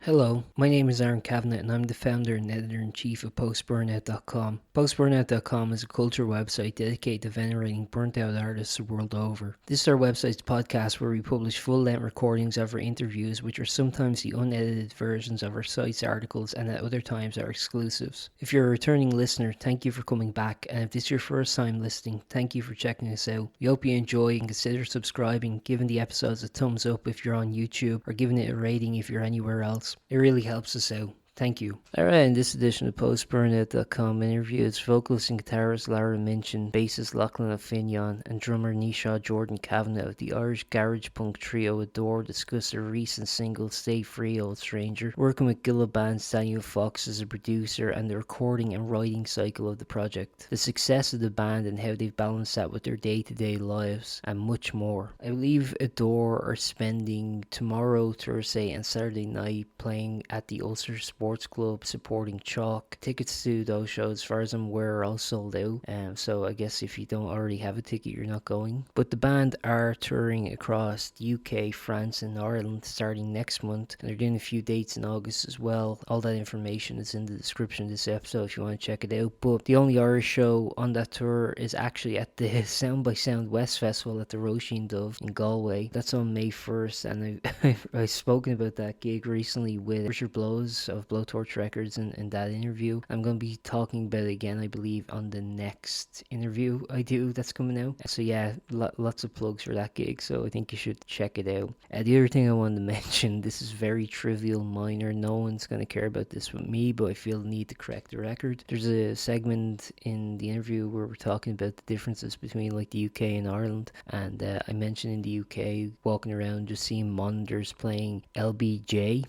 Hello, my name is Aaron Cavanagh and I'm the founder and editor-in-chief of Post-Burnout.com. Post-Burnout.com is a culture website dedicated to venerating burnt-out artists the world over. This is our website's podcast where we publish full-length recordings of our interviews, which are sometimes the unedited versions of our site's articles and at other times are exclusives. If you're a returning listener, thank you for coming back, and if this is your first time listening, thank you for checking us out. We hope you enjoy and consider subscribing, giving the episodes a thumbs up if you're on YouTube, or giving it a rating if you're anywhere else. It really helps us out. Thank you. Alright, in this edition of Post-Burnout.com interview, it's vocalist and guitarist Lara Minchin, bassist Lachlann Ó Fionnáin, and drummer Naoise Jordan Cavanagh of the Irish garage punk trio Adore discuss their recent single Stay Free Old Stranger, working with Gilla band's Daniel Fox as a producer, and the recording and writing cycle of the project, the success of the band and how they've balanced that with their day-to-day lives, and much more. I believe Adore are spending tomorrow, Thursday and Saturday night playing at the Ulster Sports Club supporting Chalk. Tickets to those shows, as far as I'm aware, are all sold out, so I guess if you don't already have a ticket, you're not going. But the band are touring across the UK, France and Ireland starting next month, and they're doing a few dates in August as well. All that information is in the description of this episode if you want to check it out. But the only Irish show on that tour is actually at the Sound by Sound West Festival at the Roisin Dove in Galway. That's on May 1st, and I've spoken about that gig recently with Richard Blows of Blowtorch Records in that interview. I'm going to be talking about it again, I believe, on the next interview I do that's coming out. So yeah, lots of plugs for that gig, so I think you should check it out. The other thing I wanted to mention, this is very trivial, minor, no one's going to care about this with me, but I feel the need to correct the record. There's a segment in the interview where we're talking about the differences between like the UK and Ireland, and I mentioned in the UK walking around just seeing monitors playing LBJ.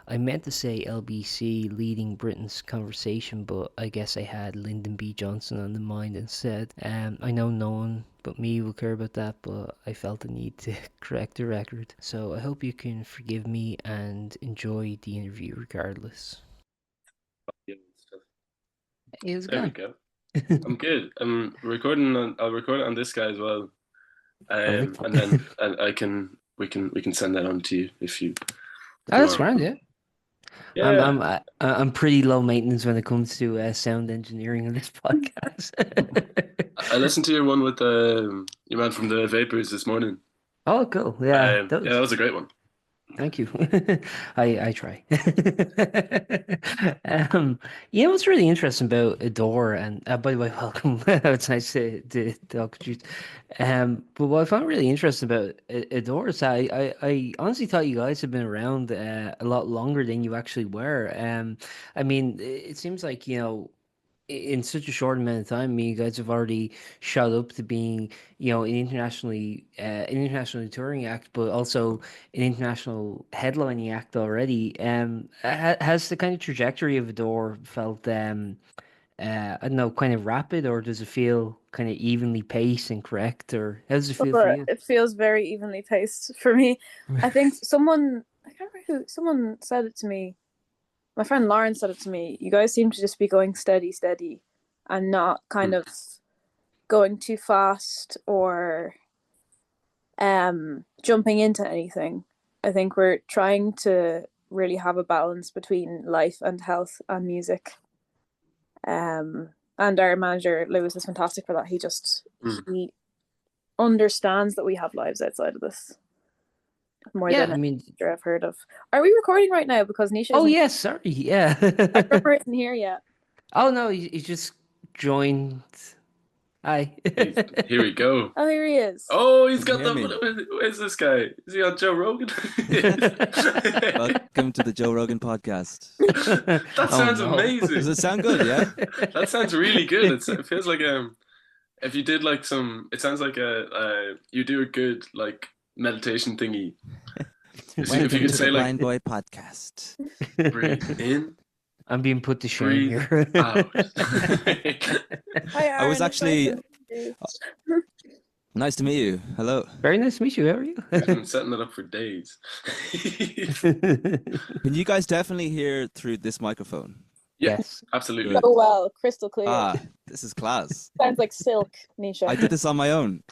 I meant to say LBC, leading Britain's conversation, but I guess I had Lyndon B. Johnson on the mind instead. I know no one but me will care about that, but I felt the need to correct the record. So I hope you can forgive me and enjoy the interview regardless. Hey, how's it There we going? go. I'm good. I'm recording I'll record it on this guy as well. Perfect. And then we can send that on to you if you That's want. grand, yeah. Yeah. I'm pretty low maintenance when it comes to sound engineering on this podcast. I listened to your one with your man from the Vapors this morning. Oh, cool. Yeah, Yeah, that was a great one. thank you. I try. You know what's really interesting about Adore, and by the way, welcome. It's nice to talk to you. But what I found really interesting about Adore is that I honestly thought you guys had been around a lot longer than you actually were. I mean, it seems like, in such a short amount of time, you guys have already shot up to being, an internationally touring act, but also an international headlining act already. Has the kind of trajectory of Adore felt, I don't know, kind of rapid, or does it feel kind of evenly paced and correct, or how does it feel for Or you? it feels very evenly paced for me. I think I can't remember someone said it to me. My friend Lauren said it to me. You guys seem to just be going steady, steady, and not kind of going too fast or jumping into anything. I think we're trying to really have a balance between life and health and music. And our manager Lewis is fantastic for that. He understands that we have lives outside of this more Yeah, than I mean, I've heard of. Are we recording right now? Because Naoise oh isn't, yeah, sorry, yeah. our drummer isn't here yet. Oh no, he just joined. Hi. Here we go. Oh, here he is. Oh, he's got Can you hear the. Where's this guy? Is he on Joe Rogan? Welcome to the Joe Rogan podcast. That sounds no. amazing. Does it sound good? Yeah. That sounds really good. It feels like if you did like it sounds like you do a good like meditation thingy. If you Welcome could to say the like Blind Boy podcast. breathe in, I'm being put to shame breathe here. out. Hi, Aaron. I was actually It's nice to meet you. Hello. Very nice to meet you. How are you? I've been setting that up for days. Can you guys definitely hear through this microphone? Yes. Absolutely. Good. so well, crystal clear. This is class. Sounds like silk, Naoise. I did this on my own.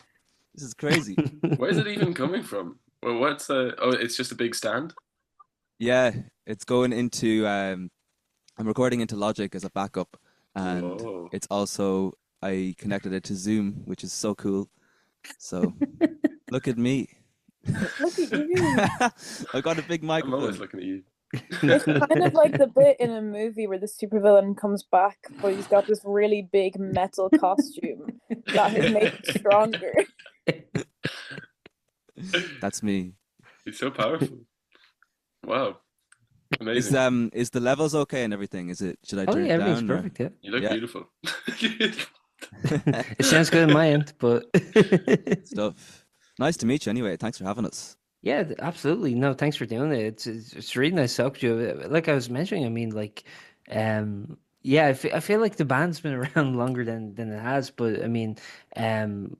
This is crazy. Where's it even coming from? Well, it's just a big stand. Yeah, It's going into I'm recording into Logic as a backup, and Whoa. it's also I connected it to Zoom, which is so cool. So look at me. Look at you. I got a big I'm always microphone. looking at you. It's kind of like the bit in a movie where the supervillain comes back, but he's got this really big metal costume that has made it stronger. That's me. He's so powerful. Wow. Amazing. Is the levels okay and everything? Is it? Should I Oh turn yeah, it everything's down? Or- perfect. Yeah, You look Yeah. beautiful. it sounds good on my end, but Stuff. Nice to meet you. Anyway, thanks for having us. yeah, absolutely. No, thanks for doing it. It's really nice to talk to you. Like I was mentioning, I mean, like, yeah, I feel like the band's been around longer than it has, but I mean, um,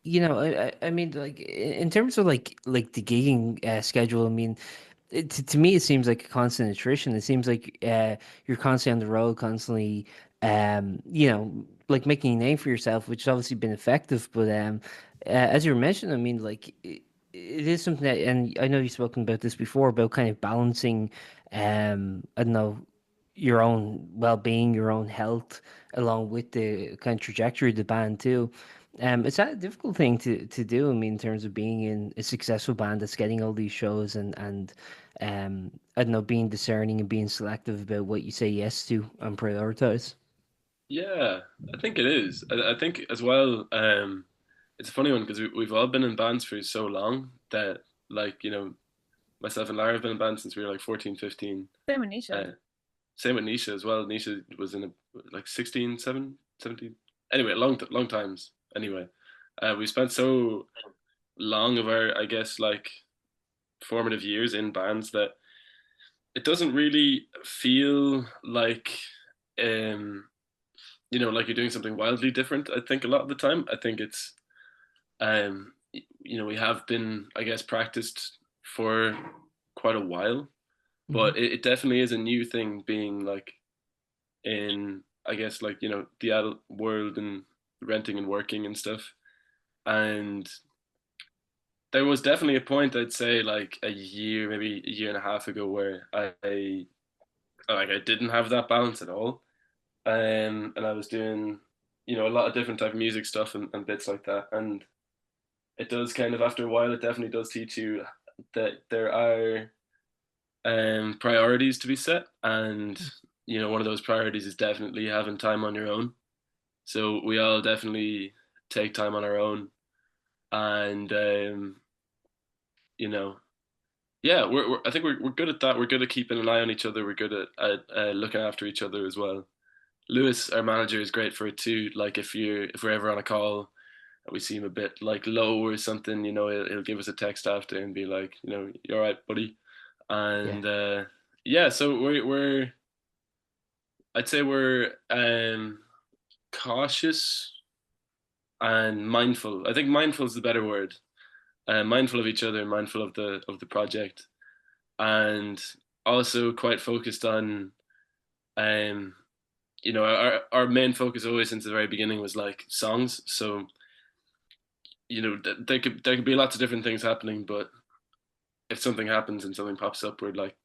you know, I mean, like in terms of like the gigging schedule, I mean, to me it seems like a constant attrition. It seems like you're constantly on the road, constantly, you know, like making a name for yourself, which has obviously been effective. But as you were mentioning, I mean, like it is something that, and I know you've spoken about this before about kind of balancing, I don't know, your own well-being, your own health, along with the kind of trajectory of the band too. It's that a difficult thing to do. I mean, in terms of being in a successful band that's getting all these shows and I don't know, being discerning and being selective about what you say yes to and prioritize. Yeah, I think it is. I think as well, it's a funny one because we've all been in bands for so long that, like, you know, myself and Lara have been in bands since we were like 14, 15. Same with Nisha. Same with Naoise as well. Naoise was in like 16, 17. Anyway, long times. Anyway, we spent so long of our, I guess, like formative years in bands that it doesn't really feel like, um, you know, like you're doing something wildly different. I think a lot of the time, I think it's, you know, we have been, I guess, practiced for quite a while, but it definitely is a new thing being like in, I guess, like, you know, the adult world and renting and working and stuff. And there was definitely a point, I'd say like a year, maybe a year and a half ago, where I didn't have that balance at all. And I was doing, you know, a lot of different type of music stuff and bits like that. And it does kind of, after a while, it definitely does teach you that there are priorities to be set. And, you know, one of those priorities is definitely having time on your own. So we all definitely take time on our own. And, you know, yeah, I think we're good at that. We're good at keeping an eye on each other. We're good at looking after each other as well. Lewis, our manager, is great for it too. Like if we're ever on a call and we seem a bit like low or something, you know, he'll give us a text after and be like, you know, you're all right, buddy. And yeah, so we're I'd say we're cautious and mindful. I think mindful is the better word. Mindful of each other, mindful of the project, and also quite focused on, you know, our main focus always since the very beginning was like songs. So, you know, there could be lots of different things happening, but if something happens and something pops up, we're like,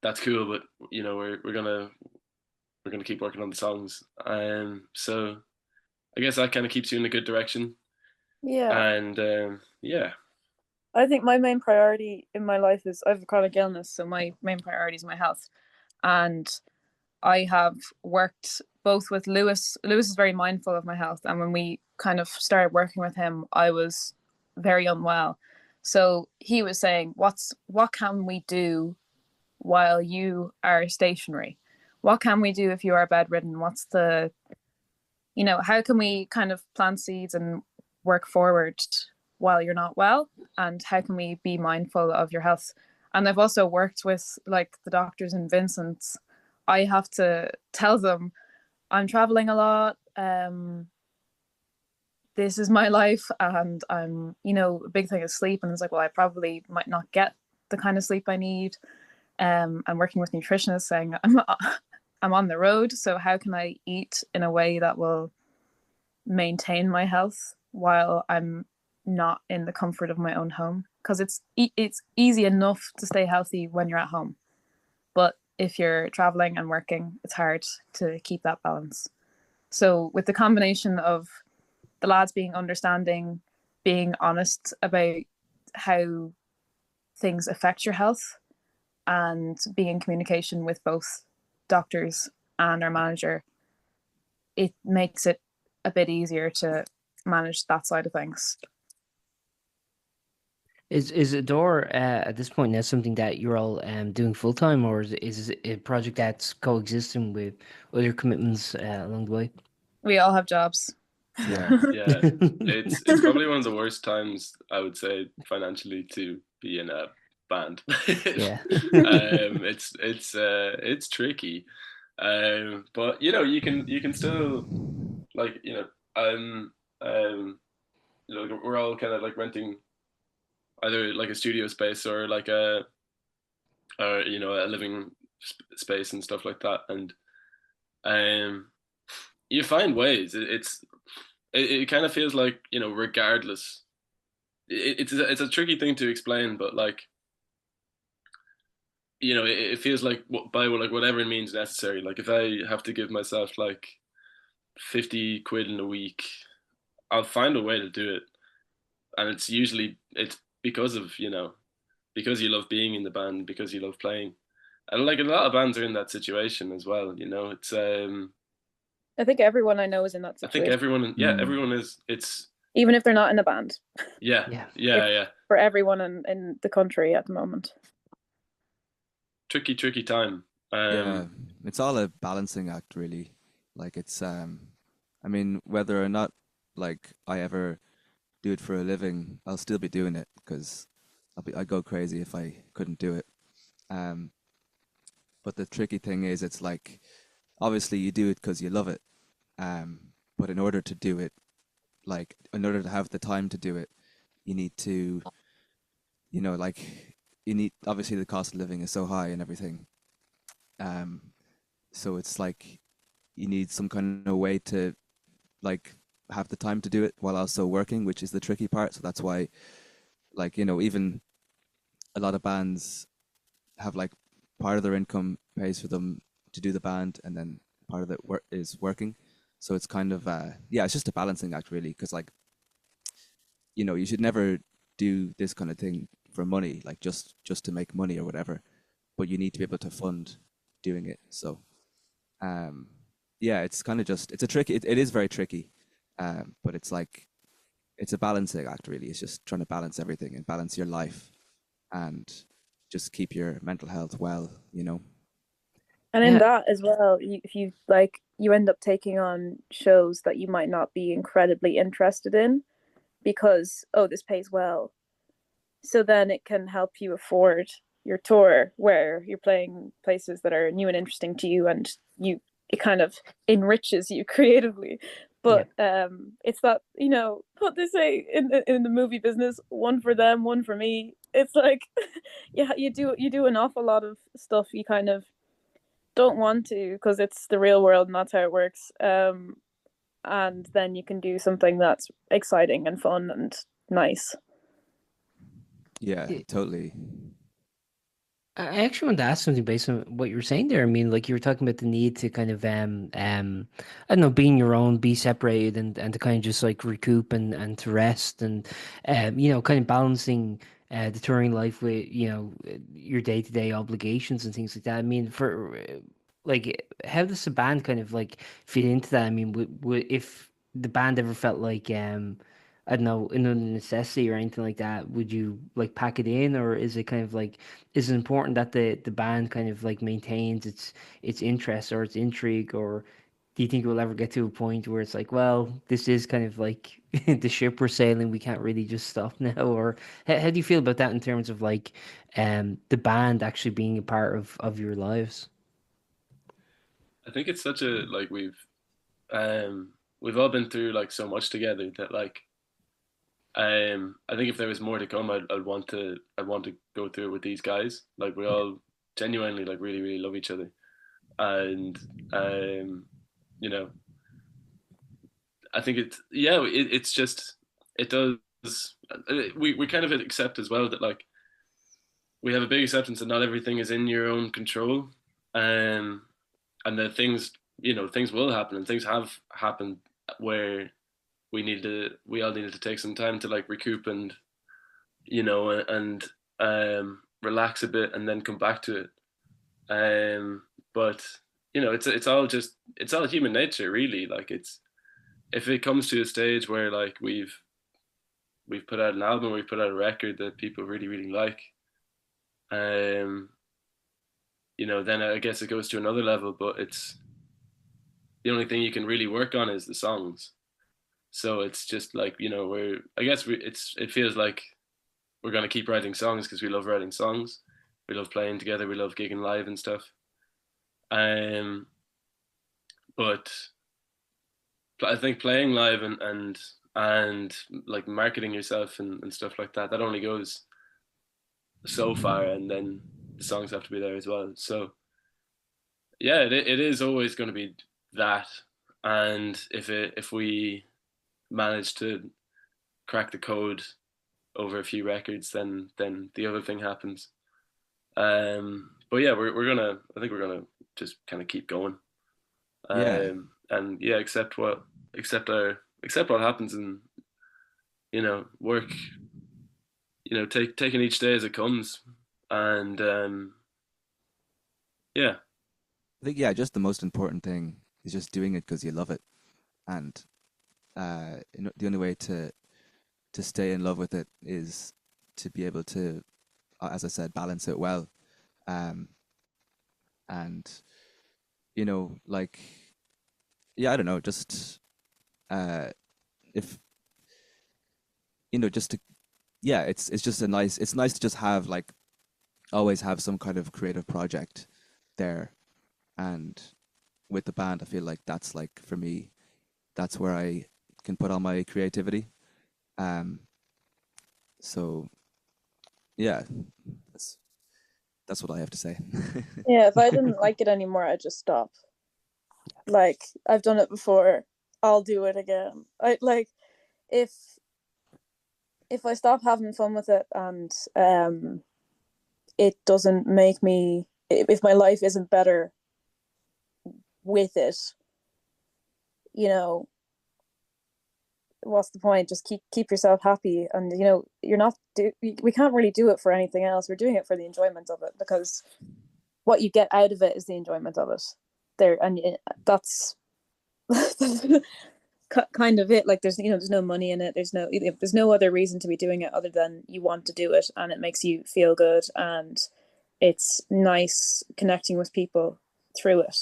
that's cool, but you know, we're gonna keep working on the songs. So I guess that kind of keeps you in a good direction. Yeah. And yeah. I think my main priority in my life is I have a chronic illness, so my main priority is my health. And I have worked both with Lewis. Lewis is very mindful of my health. And when we kind of started working with him, I was very unwell. So he was saying, what can we do while you are stationary? What can we do if you are bedridden? What's the, you know, how can we kind of plant seeds and work forward while you're not well? And how can we be mindful of your health? And I've also worked with like the doctors in Vincent's. I have to tell them I'm traveling a lot. This is my life, and I'm, you know, a big thing is sleep. And it's like, well, I probably might not get the kind of sleep I need. I'm working with nutritionists saying I'm on the road, so how can I eat in a way that will maintain my health while I'm not in the comfort of my own home? Because it's easy enough to stay healthy when you're at home. But if you're traveling and working, it's hard to keep that balance. So with the combination of the lads being understanding, being honest about how things affect your health, and being in communication with both doctors and our manager, it makes it a bit easier to manage that side of things. Is Adore at this point now something that you're all doing full time, or is it a project that's coexisting with other commitments along the way? We all have jobs. Yeah. Yeah, it's probably one of the worst times, I would say, financially, to be in a band. Yeah. It's tricky, but you know, you can still, like, you know, you know, we're all kind of like renting either like a studio space or like you know, a living space and stuff like that, and you find ways. It kind of feels like, you know, regardless, it's a tricky thing to explain, but like, you know, it feels like by like whatever means necessary. Like if I have to give myself like 50 quid in a week, I'll find a way to do it, and it's because of, you know, because you love being in the band, because you love playing, and like a lot of bands are in that situation as well. You know, it's I think everyone I know is in that I think situation. everyone is. It's Even if they're not in a band. yeah. For everyone in the country at the moment. Tricky time. Yeah, it's all a balancing act, really. Like it's I mean, whether or not like I ever do it for a living, I'll still be doing it because I'd go crazy if I couldn't do it. But the tricky thing is, it's like obviously you do it because you love it, but in order to do it, like in order to have the time to do it, you need to, you know, like you need, obviously the cost of living is so high and everything. So it's like you need some kind of way to like have the time to do it while also working, which is the tricky part. So that's why, like, you know, even a lot of bands have like part of their income pays for them to do the band, and then part of it is working. So it's kind of yeah, it's just a balancing act, really, because like, you know, you should never do this kind of thing for money, like just to make money or whatever, but you need to be able to fund doing it. So yeah, it's kind of just, it's a tricky, it is very tricky, but it's like, it's a balancing act, really. It's just trying to balance everything and balance your life and just keep your mental health well, you know. And in that as well, if you like, you end up taking on shows that you might not be incredibly interested in because, oh, this pays well. So then it can help you afford your tour where you're playing places that are new and interesting to you, and it kind of enriches you creatively. But it's that, you know, what they say in the movie business, one for them, one for me. It's like, yeah, you do an awful lot of stuff you kind of don't want to because it's the real world and that's how it works. And then you can do something that's exciting and fun and nice. Yeah, totally. I actually want to ask something based on what you were saying there. I mean, like you were talking about the need to kind of I don't know, being your own, be separated, and to kind of just like recoup and to rest, and you know, kind of balancing the touring life with, you know, your day-to-day obligations and things like that. I mean, for like, how does the band kind of like fit into that? I mean, if the band ever felt like I don't know, in a necessity or anything like that, would you like pack it in, or is it kind of like, is it important that the band kind of like maintains its interest or its intrigue, or do you think we'll ever get to a point where it's like, well, this is kind of like the ship we're sailing, we can't really just stop now? Or how do you feel about that in terms of like the band actually being a part of your lives? I think it's such a, like, we've all been through like so much together that like I think if there was more to come, I'd want to go through it with these guys. Like we all genuinely like really love each other, and you know, I think it's just, it does. We kind of accept as well that like we have a big acceptance that not everything is in your own control, and that things, things will happen, and things have happened where we all needed to take some time to like recoup and and relax a bit and then come back to it. But it's all human nature, really. Like, it's, if it comes to a stage where like we've put out an album, we've put out a record that people really, really like, then I guess it goes to another level. But it's, the only thing you can really work on is the songs. So it's just like, it feels like we're going to keep writing songs because we love writing songs. We love playing together. We love gigging live and stuff. But I think playing live and like marketing yourself and stuff like that only goes so far, and then the songs have to be there as well. So yeah, it is always going to be that. And if we manage to crack the code over a few records, then the other thing happens. But yeah, I think we're gonna just kind of keep going. And yeah, accept what happens, and work, taking each day as it comes. And yeah, I think, yeah, just the most important thing is just doing it because you love it. And the only way to stay in love with it is to be able to, as I said, balance it well. And like, yeah, I don't know, just if just to, yeah, it's just it's nice to just have, like, always have some kind of creative project there. And with the band, I feel like that's, like, for me, that's where I can put all my creativity. So yeah, that's what I have to say. Yeah, if I didn't like it anymore, I'd just stop. Like, I've done it before, I'll do it again. I like, if I stop having fun with it, and it doesn't make me, if my life isn't better with it, what's the point? Just keep yourself happy. And we can't really do it for anything else. We're doing it for the enjoyment of it, because what you get out of it is the enjoyment of it there. And that's kind of it. Like, there's no money in it, there's no other reason to be doing it other than you want to do it, and it makes you feel good, and it's nice connecting with people through it.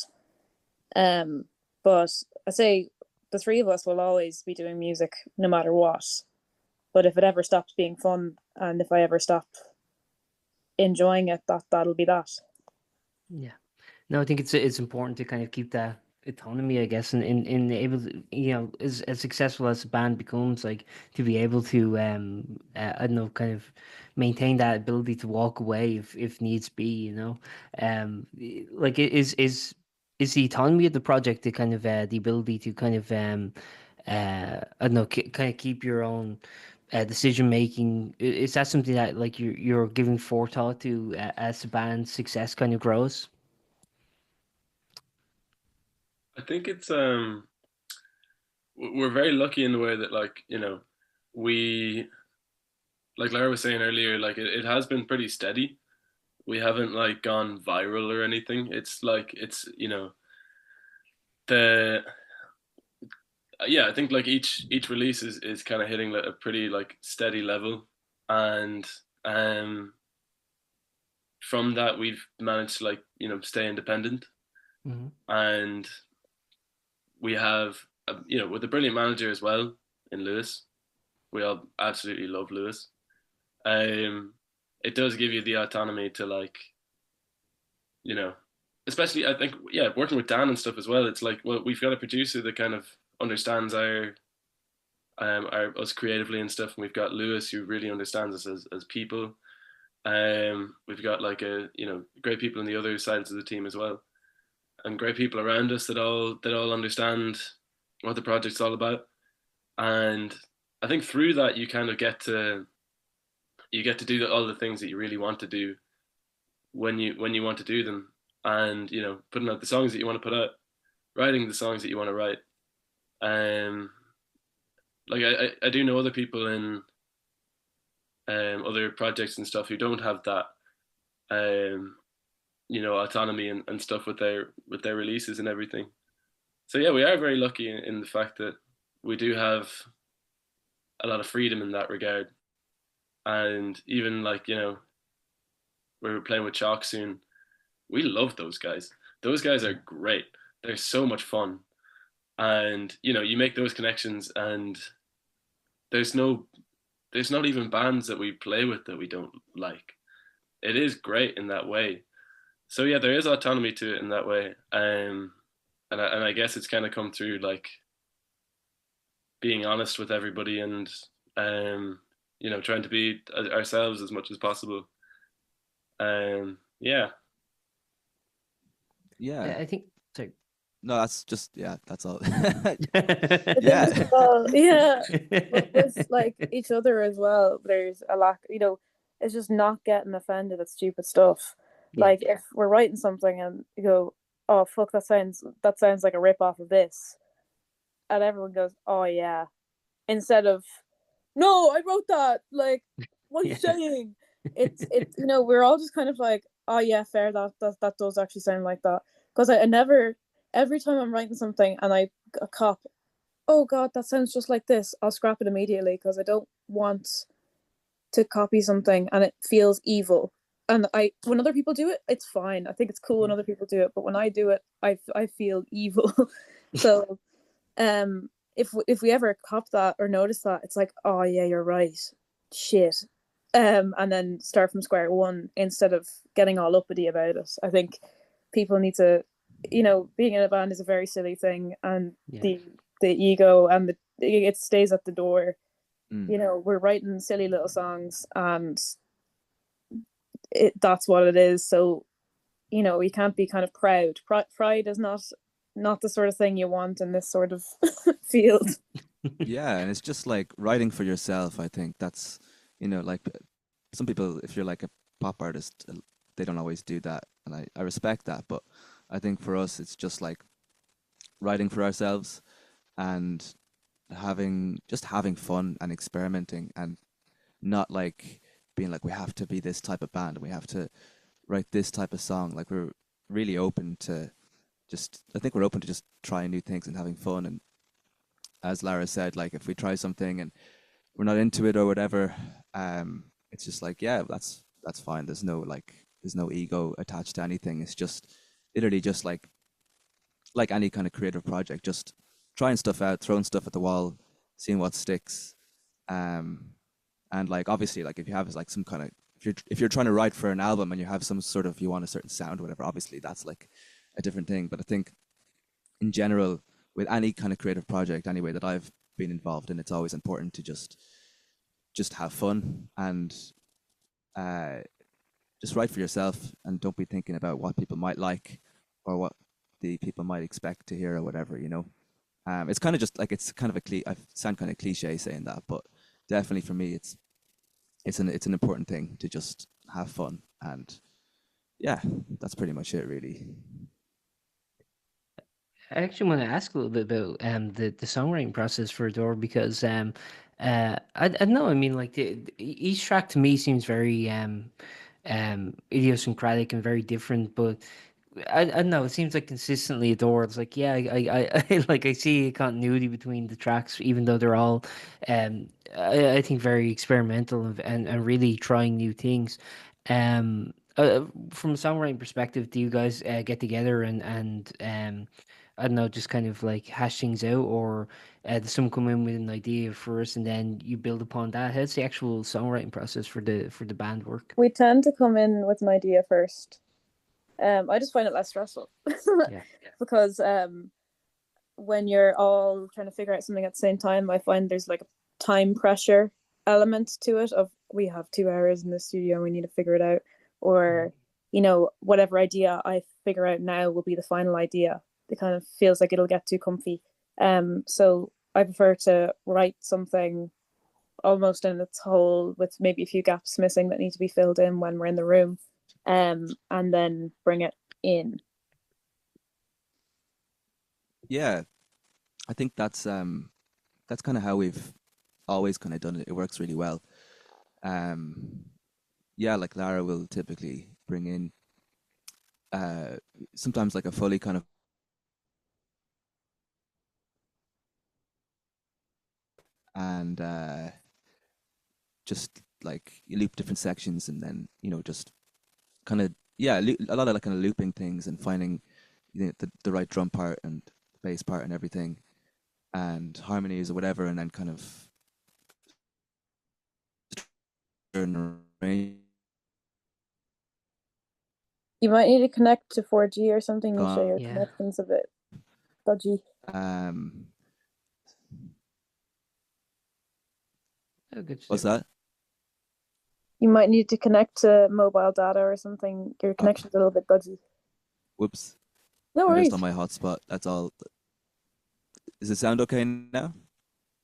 But I say the three of us will always be doing music no matter what. But if it ever stops being fun, and if I ever stop enjoying it, that'll be that. Yeah. No, I think it's important to kind of keep that autonomy, I guess, and in able to, as successful as the band becomes, like, to be able to I don't know, kind of maintain that ability to walk away if needs be, like, is the autonomy of the project the kind of the ability to kind of I don't know, kind of keep your own decision making. Is that something that, like, you're giving forethought to as the band's success kind of grows? I think it's we're very lucky in the way that, like, we, like Lara was saying earlier, like, it has been pretty steady. We haven't, like, gone viral or anything. It's like, it's the yeah, I think, like, each release is kind of hitting, like, a pretty, like, steady level. And from that, we've managed to, like, stay independent. Mm-hmm. And we have with a brilliant manager as well in Lewis. We all absolutely love Lewis. It does give you the autonomy to, like, especially, I think, yeah, working with Dan and stuff as well. It's like, well, we've got a producer that kind of understands our us creatively and stuff, and we've got Lewis who really understands us as people. We've got, like, great people on the other sides of the team as well, and great people around us that all understand what the project's all about. And I think through that, you kind of get to do all the things that you really want to do, when you want to do them, and putting out the songs that you want to put out, writing the songs that you want to write. Like I do know other people in other projects and stuff who don't have that autonomy and stuff with their releases and everything. So yeah, we are very lucky in the fact that we do have a lot of freedom in that regard. And even like, we're playing with Chalk soon. We love those guys. Those guys are great. They're so much fun. And, you make those connections, and there's not even bands that we play with that we don't like. It is great in that way. So yeah, there is autonomy to it in that way. And I guess it's kind of come through like being honest with everybody and, trying to be ourselves as much as possible. Yeah. Yeah. I think. Sorry. No, that's just that's all. Yeah. Yeah. With like each other as well, there's a lack. It's just not getting offended at stupid stuff. Yeah. Like if we're writing something and you go, "Oh fuck, that sounds like a rip off of this," and everyone goes, "Oh yeah," instead of, "No, I wrote that. Like, what are you saying?" It's we're all just kind of like, "Oh yeah, fair. That does actually sound like that." Because I never, every time I'm writing something and I cop, "Oh god, that sounds just like this," I'll scrap it immediately because I don't want to copy something and it feels evil. And when other people do it, it's fine. I think it's cool when other people do it, but when I do it, I feel evil. So, if we ever cop that or notice that, it's like, "Oh yeah, you're right. Shit." And then start from square one instead of getting all uppity about it. I think people need to, being in a band is a very silly thing, and the ego and it stays at the door. We're writing silly little songs, and that's what it is. So, we can't be kind of proud. Pride is not the sort of thing you want in this sort of field. Yeah, and it's just like writing for yourself. I think that's, like some people, if you're like a pop artist, they don't always do that, and I respect that. But I think for us, it's just like writing for ourselves and having fun and experimenting, and not like being like we have to be this type of band and we have to write this type of song. Like we're really open to I think we're open to just trying new things and having fun. And as Lara said, like if we try something and we're not into it or whatever, it's just like, yeah, that's fine. There's no ego attached to anything. It's just literally just like any kind of creative project, just trying stuff out, throwing stuff at the wall, seeing what sticks. And like obviously, like if you have like some kind of, if you're trying to write for an album and you have some sort of, you want a certain sound or whatever, obviously that's like a different thing. But I think in general, with any kind of creative project anyway that I've been involved in, it's always important to just have fun and just write for yourself, and don't be thinking about what people might like or what the people might expect to hear or whatever. It's kind of just like, it's kind of I sound kind of cliche saying that, but definitely for me, it's an important thing to just have fun. And yeah, that's pretty much it, really. I actually want to ask a little bit about the songwriting process for Adore, because I don't know. I mean, like each track to me seems very idiosyncratic and very different, but I don't know. It seems like consistently Adore. It's like, yeah, I like, I see a continuity between the tracks, even though they're all I think very experimental and really trying new things. From a songwriting perspective, do you guys get together and I don't know, just kind of like hash things out, or does someone come in with an idea first and then you build upon that? How's the actual songwriting process for the band work? We tend to come in with an idea first. I just find it less stressful. Yeah. Because when you're all trying to figure out something at the same time, I find there's like a time pressure element to it of, we have 2 hours in the studio and we need to figure it out, or whatever idea I figure out now will be the final idea. It kind of feels like it'll get too comfy. So I prefer to write something almost in its whole, with maybe a few gaps missing that need to be filled in when we're in the room. and then bring it in. Yeah, I think that's kind of how we've always kind of done it. It works really well. Yeah, like Lara will typically bring in sometimes like a fully kind of and just like you loop different sections and then just kind of a lot of like kind of looping things and finding the right drum part and bass part and everything and harmonies or whatever, and then kind of arrange. You might need to connect to 4G or something, Naoise. Your Yeah. connection's a bit dodgy. Oh, good What's stuff. that? You might need to connect to mobile data or something. Your connection's a little bit dodgy. Whoops. No I'm worries. just on my hotspot. That's all. Does it sound okay now?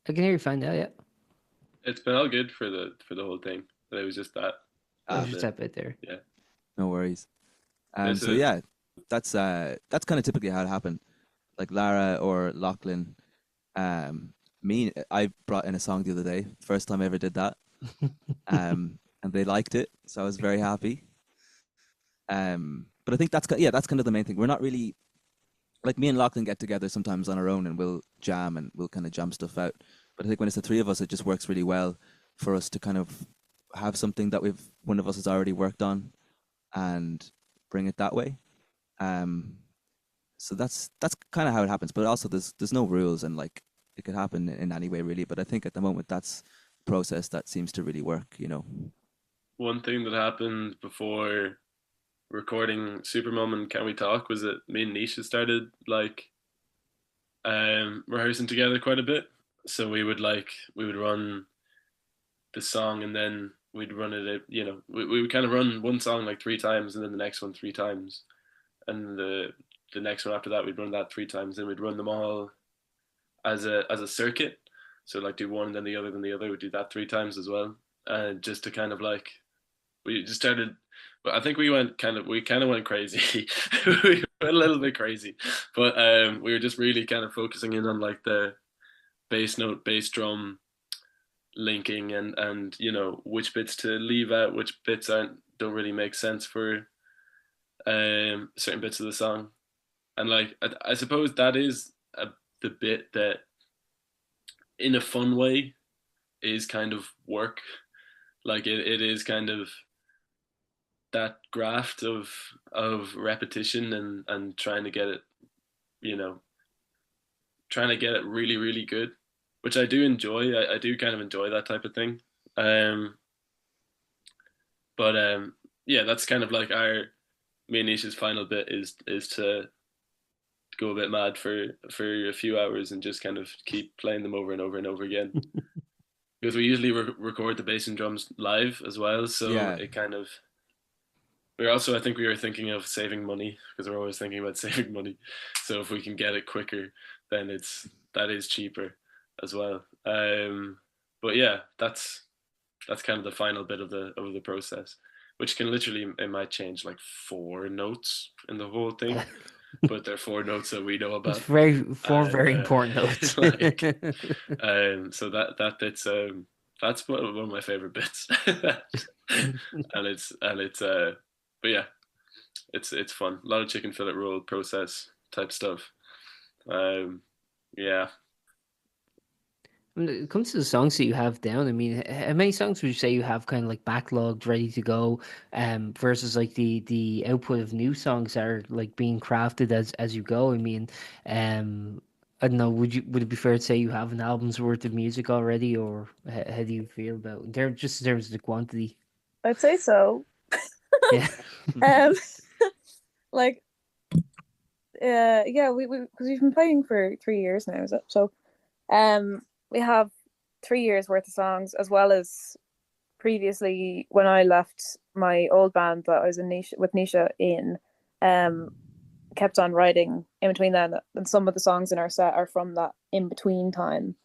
I can hear you fine now, yeah. It's been all good for the whole thing. But it was just that. Just that bit there. Yeah. No worries. This So is- yeah, that's kind of typically how it happened. Like Lara or Lachlann, I brought in a song the other day, first time I ever did that, and they liked it, so I was very happy. But I think that's kind of the main thing. We're not really like me and Lachlan get together sometimes on our own and we'll jam and we'll kind of jam stuff out. But I think when it's the three of us, it just works really well for us to kind of have something that one of us has already worked on and bring it that way. So that's kind of how it happens. But also there's no rules and like it could happen in any way really. But I think at the moment that's the process that seems to really work. One thing that happened before recording Supermom and Can We Talk was that me and Naoise started like rehearsing together quite a bit. So we would run the song and then we'd run it, we would kind of run one song like 3 times and then the next one 3 times. And the next one after that we'd run that 3 times and we'd run them all as a circuit. So like do one and then the other, we'd do that 3 times as well. Just to kind of like, we just started, but I think we kind of went crazy. We went a little bit crazy, but we were just really kind of focusing in on like the bass note, bass drum linking and which bits to leave out, which bits don't really make sense for certain bits of the song. And like I suppose that is the bit that in a fun way is kind of work. Like it is kind of that graft of repetition and trying to get it, trying to get it really, really good, which I do enjoy. I do kind of enjoy that type of thing. But yeah, that's kind of like me and Naoise's final bit is to go a bit mad for a few hours and just kind of keep playing them over and over and over again. Because we usually record the bass and drums live as well, so it kind of. I think we were thinking of saving money because we're always thinking about saving money. So if we can get it quicker, then that is cheaper as well. But yeah, that's kind of the final bit of the process, which can literally, it might change like 4 notes in the whole thing, but they're 4 notes that we know about. It's four very important notes. So that bit's that's one of my favorite bits, and it's but yeah, it's fun. A lot of chicken fillet roll process type stuff. Yeah. When it comes to the songs that you have down, I mean, how many songs would you say you have kind of like backlogged, ready to go, versus like the output of new songs that are like being crafted as you go? I mean, I don't know. Would it be fair to say you have an album's worth of music already, or how do you feel about in terms of the quantity? I'd say so. Yeah. Like, yeah, we because we've been playing for 3 years now, is it? So, we have 3 years worth of songs, as well as previously when I left my old band that I was in with Naoise in, kept on writing in between then, and some of the songs in our set are from that in between time.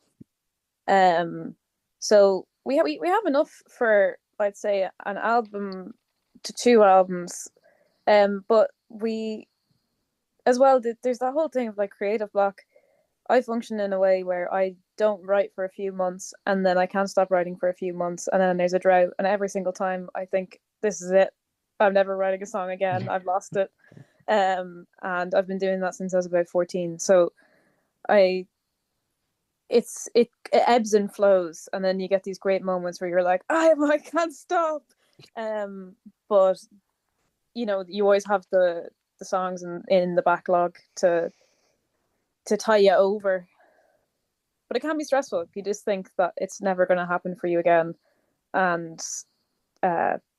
So we have enough for, I'd say, an album to 2 albums. But we, as well, there's that whole thing of like creative block. I function in a way where I don't write for a few months and then I can't stop writing for a few months and then there's a drought, and every single time I think this is it. I'm never writing a song again. I've lost it. And I've been doing that since I was about 14. So it ebbs and flows, and then you get these great moments where you're like, I can't stop. But you know, you always have the songs in the backlog to tie you over. But it can be stressful if you just think that it's never going to happen for you again. And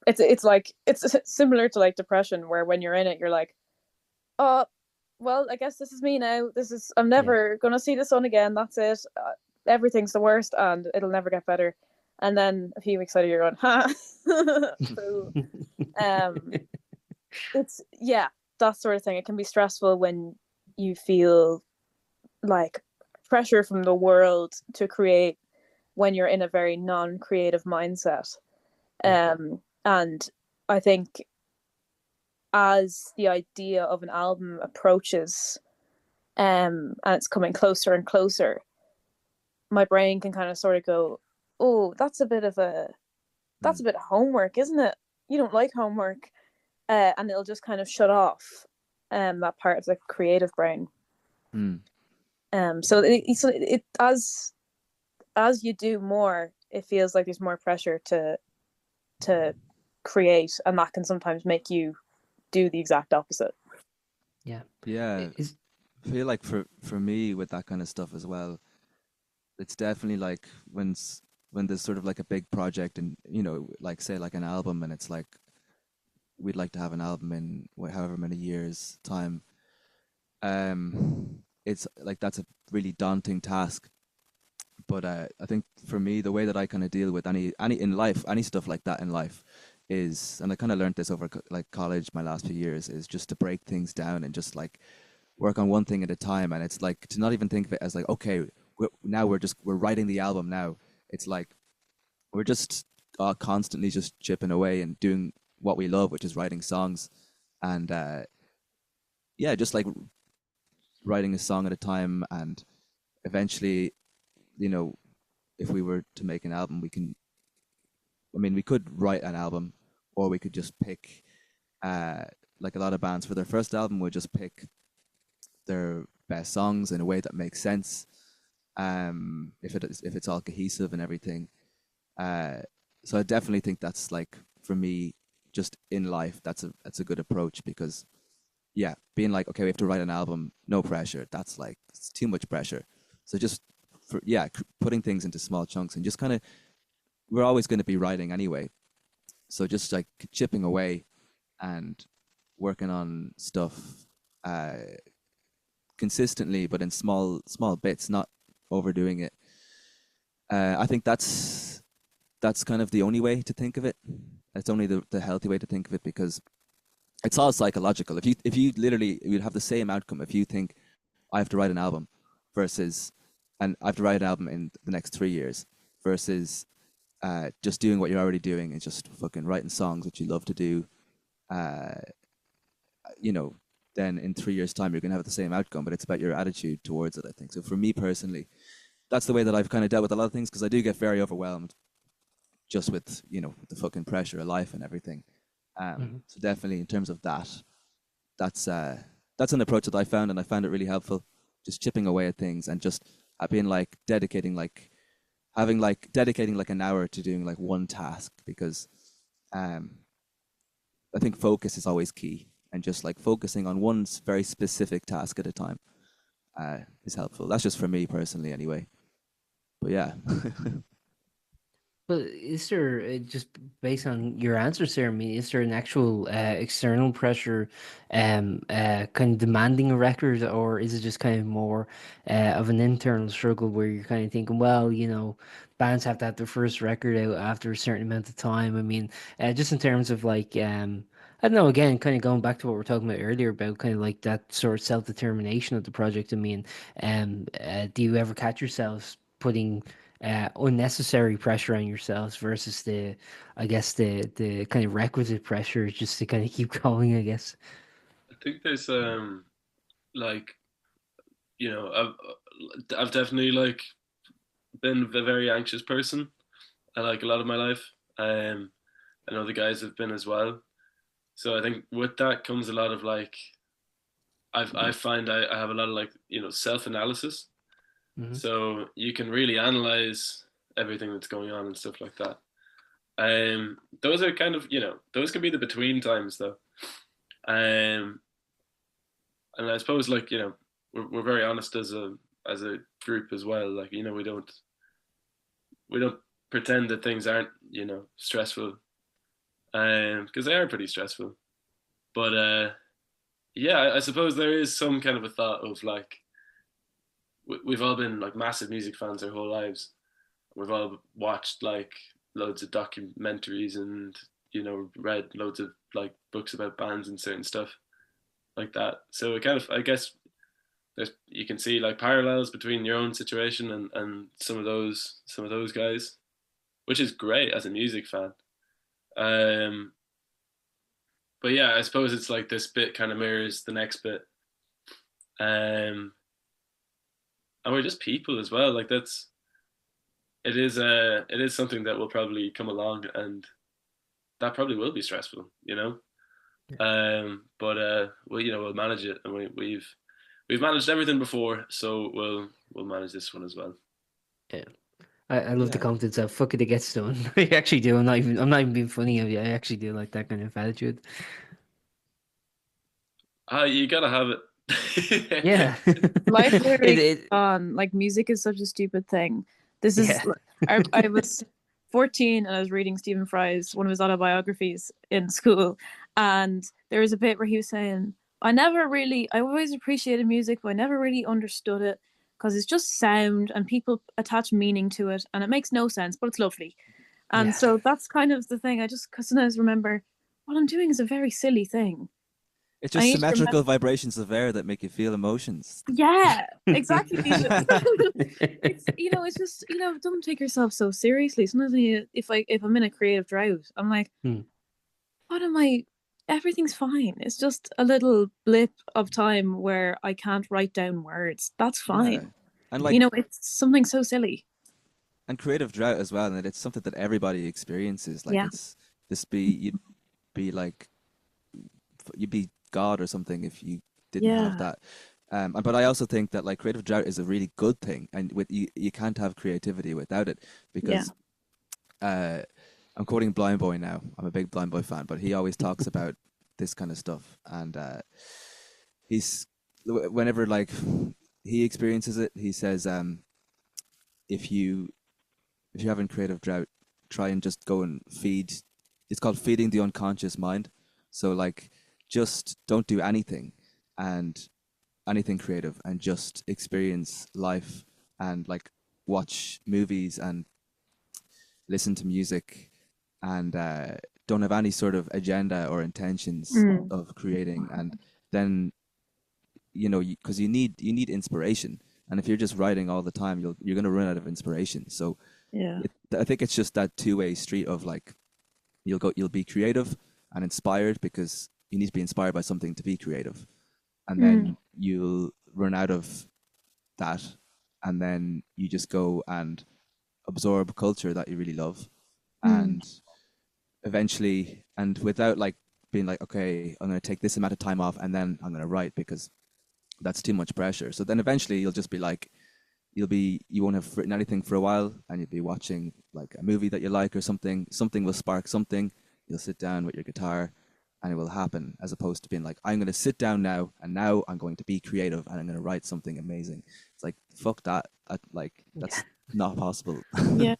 it's similar to like depression, where when you're in it, you're like, oh, well, I guess this is me now. I'm never going to see the sun again. That's it. Everything's the worst and it'll never get better. And then a few weeks later, you're going, ha. So, it's, that sort of thing. It can be stressful when you feel like pressure from the world to create when you're in a very non-creative mindset. And I think as the idea of an album approaches, and it's coming closer and closer, my brain can kind of sort of go, oh, that's a bit of homework, isn't it? You don't like homework. And it'll just kind of shut off that part of the creative brain. So it as you do more, it feels like there's more pressure to create, and that can sometimes make you do the exact opposite. I feel like for me with that kind of stuff as well, it's definitely like when there's sort of like a big project, and you know, like say like an album, and it's like we'd like to have an album in however many years time. It's like that's a really daunting task. But I think for me, the way that I kind of deal with any in life, any stuff like that in life, is, and I kind of learned this over like college, my last few years, is just to break things down and just like work on one thing at a time. And it's like to not even think of it as like, okay, we're writing the album now. It's like we're just constantly just chipping away and doing what we love, which is writing songs. And just like writing a song at a time, and eventually, you know, if we were to make an album, we could write an album, or we could just pick, like a lot of bands for their first album would just pick their best songs in a way that makes sense, if it's all cohesive and everything. So I definitely think that's like, for me, just in life, that's a good approach, because being like, okay, we have to write an album, no pressure, that's like, it's too much pressure. So just putting things into small chunks, and just kind of, we're always going to be writing anyway, so just like chipping away and working on stuff consistently, but in small bits, not overdoing it. I think that's kind of the only way to think of it. It's only the healthy way to think of it, because it's all psychological. If you literally, you'd have the same outcome if you think, I have to write an album, and I have to write an album in the next 3 years, versus just doing what you're already doing and just fucking writing songs which you love to do. Then in 3 years' time, you're going to have the same outcome, but it's about your attitude towards it, I think. So for me personally, that's the way that I've kind of dealt with a lot of things, because I do get very overwhelmed just with, the fucking pressure of life and everything. So definitely in terms of that's an approach that I found, and I found it really helpful, just chipping away at things, and just being like dedicating like an hour to doing like one task, because I think focus is always key, and just like focusing on one very specific task at a time is helpful. That's just for me personally anyway. But yeah. But is there, just based on your answers there, I mean, is there an actual external pressure kind of demanding a record, or is it just kind of more of an internal struggle where you're kind of thinking, well, bands have to have their first record out after a certain amount of time? I mean, just in terms of like, I don't know, again, kind of going back to what we were talking about earlier about kind of like that sort of self-determination of the project. I mean, do you ever catch yourselves putting unnecessary pressure on yourselves versus the, I guess the kind of requisite pressure just to kind of keep going, I guess. I think there's like, you know, I've definitely like been a very anxious person. I like a lot of my life. I know the guys have been as well. So I think with that comes a lot of like, I find I have a lot of like, you know, self-analysis. Hmm. So you can really analyze everything that's going on and stuff like that. Those are kind of, you know, those can be the between times though. Um, and I suppose like, you know, we're very honest as a group as well. Like, you know, we don't pretend that things aren't, you know, stressful, because they are pretty stressful. But yeah, I suppose there is some kind of a thought of like, we've all been like massive music fans our whole lives. We've all watched like loads of documentaries and, you know, read loads of like books about bands and certain stuff like that. So it kind of, I guess, you can see like parallels between your own situation and some of those guys, which is great as a music fan. Um, but yeah, I suppose it's like this bit kind of mirrors the next bit. Um, and we're just people as well. Like it is something that will probably come along, and that probably will be stressful, you know. But we'll manage it, and we've managed everything before, so we'll manage this one as well. Yeah. I love the Yeah. confidence of fuck it, it gets done. I actually do. I'm not even being funny of you. I actually do like that kind of attitude. You gotta have it. Yeah. Life it, literally goes it, on. Like, music is such a stupid thing. This is yeah. I was 14 and I was reading Stephen Fry's one of his autobiographies in school, and there was a bit where he was saying, I always appreciated music, but I never really understood it because it's just sound and people attach meaning to it and it makes no sense, but it's lovely. And Yeah. so that's kind of the thing. I just sometimes remember what I'm doing is a very silly thing. It's I just need to remember. symmetrical vibrations of air that make you feel emotions. Yeah, exactly. It's it's just don't take yourself so seriously. Sometimes if I'm in a creative drought, I'm like, what am I? Everything's fine. It's just a little blip of time where I can't write down words. That's Yeah. fine. And like It's something so silly. and creative drought as well, and it's something that everybody experiences. Like Yeah. it's be like you'd be God or something if you didn't have Yeah. that. But I also think that like creative drought is a really good thing, and with you can't have creativity without it because I'm quoting Blind Boy now. I'm a big Blind Boy fan, but he always talks about this kind of stuff, and he's whenever like he experiences it, he says, if you're having creative drought, try and just go and feed. It's called feeding the unconscious mind. So like, just don't do anything creative, and just experience life and like watch movies and listen to music, and don't have any sort of agenda or intentions of creating. And then because you need inspiration, and if you're just writing all the time, you're going to run out of inspiration. So Yeah. I think it's just that two-way street of like, you'll be creative and inspired because you need to be inspired by something to be creative, and then you'll run out of that, and then you just go and absorb culture that you really love, and eventually, and without like being like, okay, I'm going to take this amount of time off and then I'm going to write, because that's too much pressure. So then eventually you'll just be like, you won't have written anything for a while, and you'll be watching like a movie that you like or something will spark something. You'll sit down with your guitar and it will happen, as opposed to being like, I'm going to sit down now and now I'm going to be creative and I'm going to write something amazing. It's like, fuck that. That's not possible. Yeah.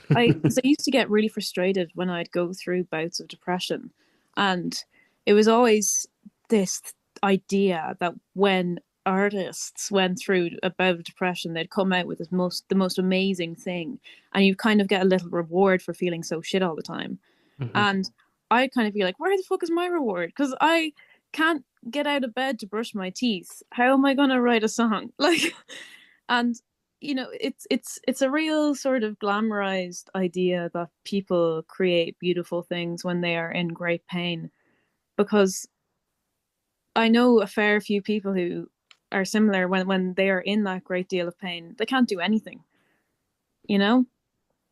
Because I used to get really frustrated when I'd go through bouts of depression, and it was always this idea that when artists went through a bout of depression, they'd come out with the most amazing thing, and you kind of get a little reward for feeling so shit all the time. And I kind of be like, where the fuck is my reward? Because I can't get out of bed to brush my teeth. How am I gonna write a song? Like, and you know, it's a real sort of glamorized idea that people create beautiful things when they are in great pain, because I know a fair few people who are similar. When they are in that great deal of pain, they can't do anything, you know.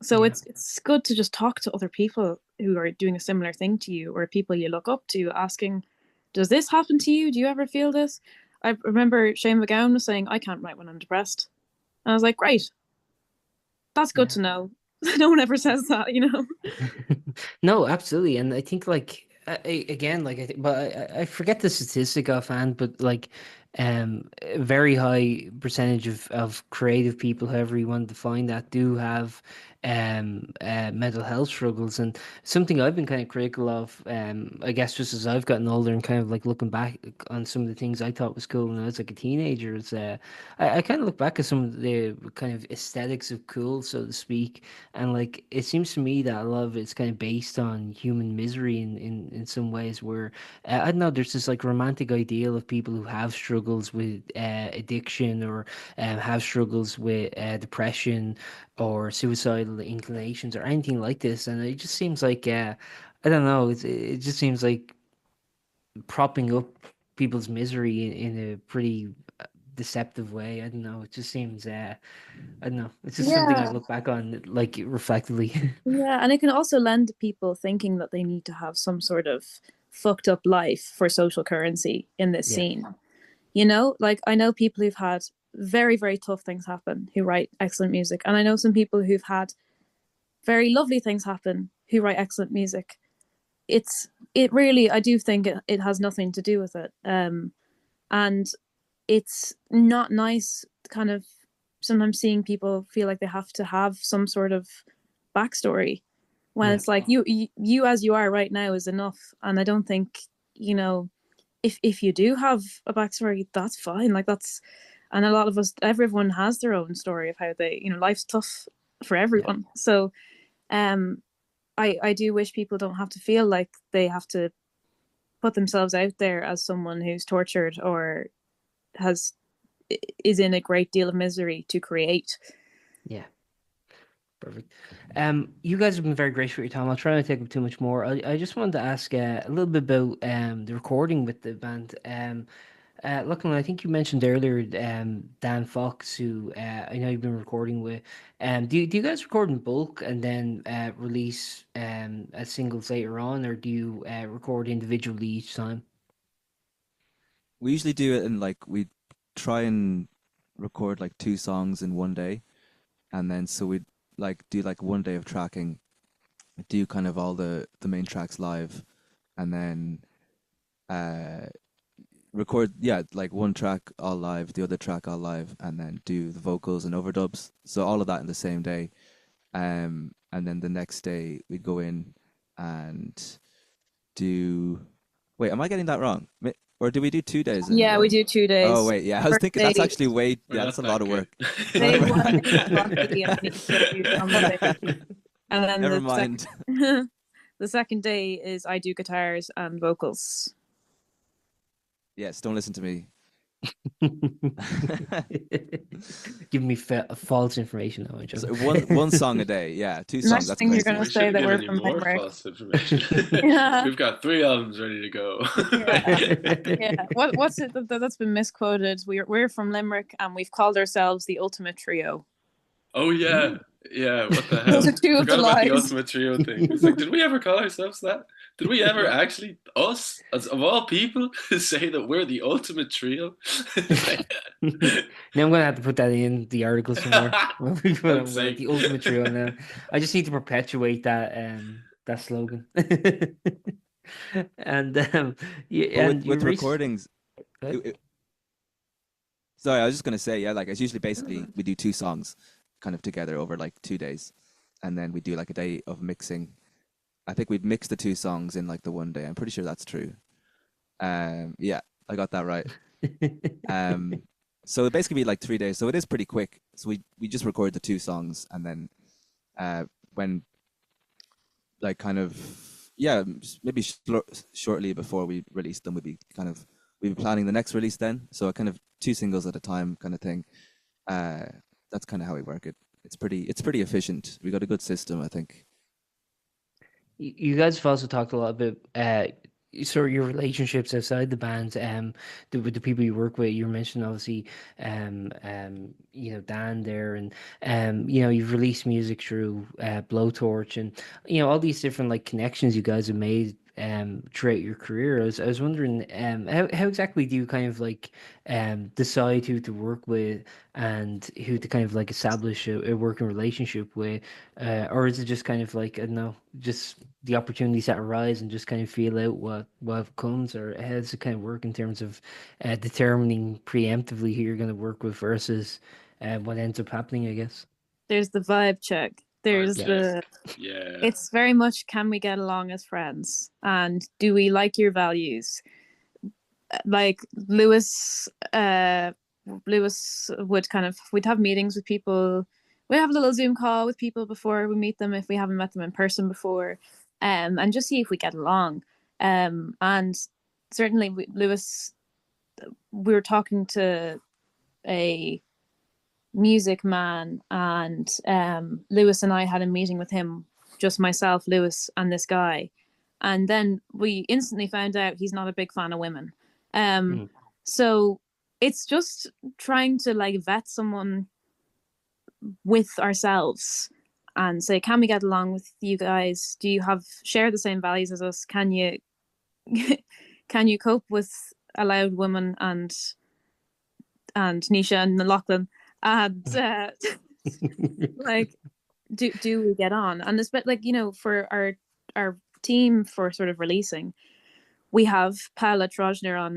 So Yeah. it's good to just talk to other people who are doing a similar thing to you, or people you look up to, asking, does this happen to you? Do you ever feel this? I remember Shane McGowan was saying, I can't write when I'm depressed. And I was like, great, that's good to know. No one ever says that, you know. No, absolutely, and I think like again, like I think, but I forget the statistic offhand, but like a very high percentage of creative people, however you want to define that, do have mental health struggles, and something I've been kind of critical of, I guess just as I've gotten older and kind of like looking back on some of the things I thought was cool when I was like a teenager, is I kind of look back at some of the kind of aesthetics of cool, so to speak, and like it seems to me that a lot of it's kind of based on human misery in some ways, where I don't know, there's this like romantic ideal of people who have struggles with addiction, or have struggles with depression or suicidal inclinations or anything like this, and it just seems like I don't know, it just seems like propping up people's misery in a pretty deceptive way. I don't know. It just seems I don't know. It's just something I Yeah. look back on like reflectively. Yeah, and it can also lend to people thinking that they need to have some sort of fucked up life for social currency in this Yeah. scene. You know, like I know people who've had very, very tough things happen who write excellent music. And I know some people who've had very lovely things happen who write excellent music. It really, I do think it has nothing to do with it. And it's not nice kind of sometimes seeing people feel like they have to have some sort of backstory when Yeah. it's like you as you are right now is enough. And I don't think, you know, if you do have a backstory, that's fine. Like that's, and a lot of us, everyone has their own story of how they, you know, life's tough for everyone. So I do wish people don't have to feel like they have to put themselves out there as someone who's tortured or is in a great deal of misery to create. Yeah. Perfect. You guys have been very gracious with your time. I'll try not to take up too much more. I just wanted to ask a little bit about the recording with the band. Lachlan, I think you mentioned earlier Dan Fox, who I know you've been recording with. Do you guys record in bulk and then release as singles later on, or do you record individually each time? We usually do it in like we try and record like 2 songs in one day, and then so we like do like one day of tracking, do kind of all the main tracks live, and then record like one track all live, the other track all live, and then do the vocals and overdubs. So all of that in the same day, and then the next day we'd go in and do. Wait, am I getting that wrong? Or do we do 2 days in a Yeah, row? we do 2 days. Oh wait, yeah, I was First thinking that's day- actually way. We're Yeah, not that's a that lot of good. work. Day one is lucky and we do on the day. And then Never mind. The second day is I do guitars and vocals. Yes, don't listen to me. Give me false information. No, I'm So joking. one song a day. Yeah, 2 songs. Next That's thing you're crazy. gonna We say should have that we're given you from more Limerick. false information. Yeah. We've got 3 albums ready to go. Yeah. What's it that's been misquoted? We're from Limerick and we've called ourselves the Ultimate Trio. Oh yeah, yeah. What the hell? Those are 2 of the Forgot about the lies. Ultimate Trio thing. It's like, did we ever call ourselves that? Did we ever actually, us, as of all people, say that we're the Ultimate Trio? Now I'm gonna have to put that in the article somewhere. We're sake. the ultimate trio now. I just need to perpetuate that slogan. And yeah, But and with you recordings, sorry, I was just gonna say, yeah, like it's usually basically we do 2 songs kind of together over like 2 days, and then we do like a day of mixing. I think we'd mix the 2 songs in like the one day. I'm pretty sure that's true. Yeah, I got that right. So it basically be like 3 days. So it is pretty quick. So we just record the 2 songs, and then when like kind of maybe shortly before we release them, we'd be planning the next release then. So kind of 2 singles at a time kind of thing. that's kind of how we work it. It's pretty efficient. We got a good system, I think. You guys have also talked a lot about sort of your relationships outside the band, with the people you work with. You mentioned obviously, Dan there, and you've released music through Blowtorch, and all these different like connections you guys have made throughout your career. I was wondering, how exactly do you kind of like decide who to work with and who to kind of like establish a working relationship with, or is it just kind of like, I don't know, just the opportunities that arise and just kind of feel out what comes, or how does it kind of work in terms of determining preemptively who you're going to work with versus what ends up happening, I guess? There's the vibe check. There's Vibe check. the It's very much, can we get along as friends, and do we like your values? Like Lewis would kind of, we'd have meetings with people. We have a little Zoom call with people before we meet them if we haven't met them in person before, and just see if we get along. And certainly Lewis, we were talking to a music man, and Lewis and I had a meeting with him, just myself, Lewis, and this guy, and then we instantly found out he's not a big fan of women. So it's just trying to like vet someone with ourselves and say, can we get along with you guys? Do you share the same values as us? Can you cope with a loud woman and Naoise and Lachlann? And like, do we get on? And it's bit like, for our team for sort of releasing, we have Paula Trojner on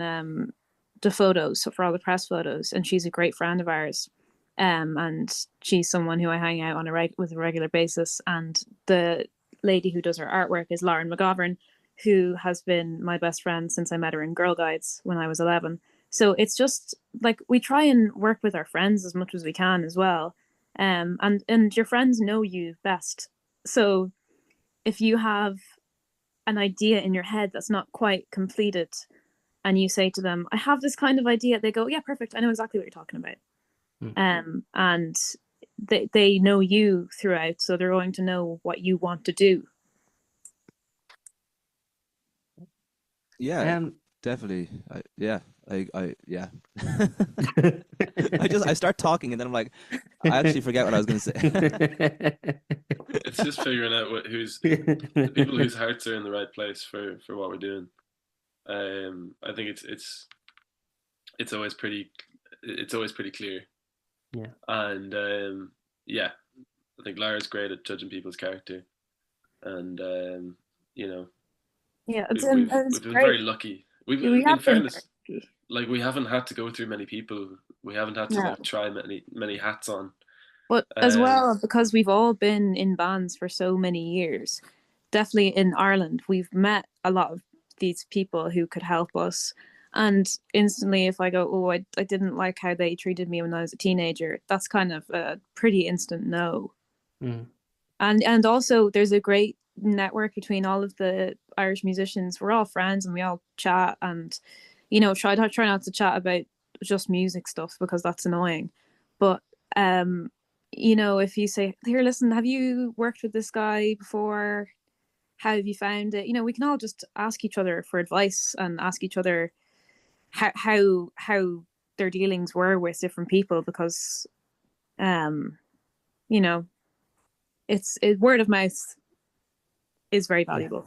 the photos, so for all the press photos, and she's a great friend of ours. And she's someone who I hang out on with a regular basis. And the lady who does her artwork is Lauren McGovern, who has been my best friend since I met her in Girl Guides when I was 11. So it's just like, we try and work with our friends as much as we can as well. And your friends know you best. So if you have an idea in your head that's not quite completed, and you say to them, I have this kind of idea, they go, yeah, perfect, I know exactly what you're talking about. And they know you throughout, so they're going to know what you want to do. Yeah, definitely. I I start talking and then I'm like, I actually forget what I was going to say. It's just figuring out the people whose hearts are in the right place for what we're doing. I think it's always pretty clear. Yeah. And I think Lara's great at judging people's character, and yeah, we've been very lucky. In fairness, like, we haven't had to go through many people. We haven't had to like try many hats on. But as well, because we've all been in bands for so many years, definitely in Ireland, we've met a lot of these people who could help us. And instantly, if I go, I didn't like how they treated me when I was a teenager, that's kind of a pretty instant no. And also, there's a great network between all of the Irish musicians. We're all friends and we all chat, and try not to chat about just music stuff because that's annoying. But if you say, here, listen, have you worked with this guy before? How have you found it? We can all just ask each other for advice and ask each other how their dealings were with different people, because it's word of mouth is very valuable.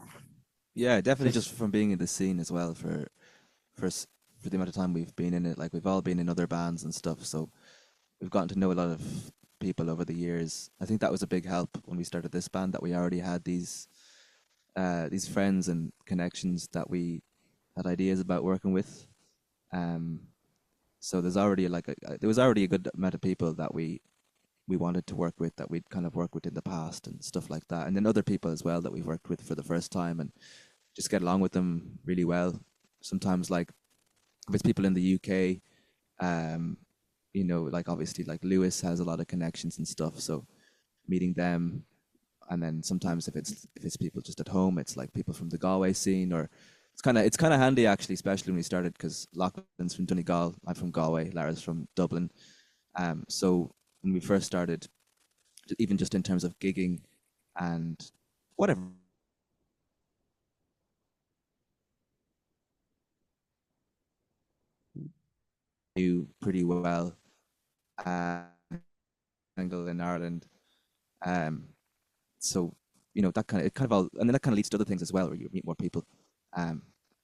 Yeah, definitely, just from being in the scene as well for the amount of time we've been in it. Like, we've all been in other bands and stuff, so we've gotten to know a lot of people over the years. I think that was a big help when we started this band, that we already had these friends and connections that we had ideas about working with. So there was already a good amount of people that we wanted to work with, that we'd kind of worked with in the past and stuff like that. And then other people as well that we've worked with for the first time and just get along with them really well. Sometimes, like, if it's people in the UK, like, obviously, like, Lewis has a lot of connections and stuff, so meeting them. And then sometimes if it's people just at home, it's like people from the Galway scene, or it's kind of handy, actually, especially when we started, because Lachlan's from Donegal, I'm from Galway, Lara's from Dublin. So when we first started, even just in terms of gigging and whatever. Knew pretty well angle in Ireland. So, you know, that kind of all, and then that kind of leads to other things as well, where you meet more people.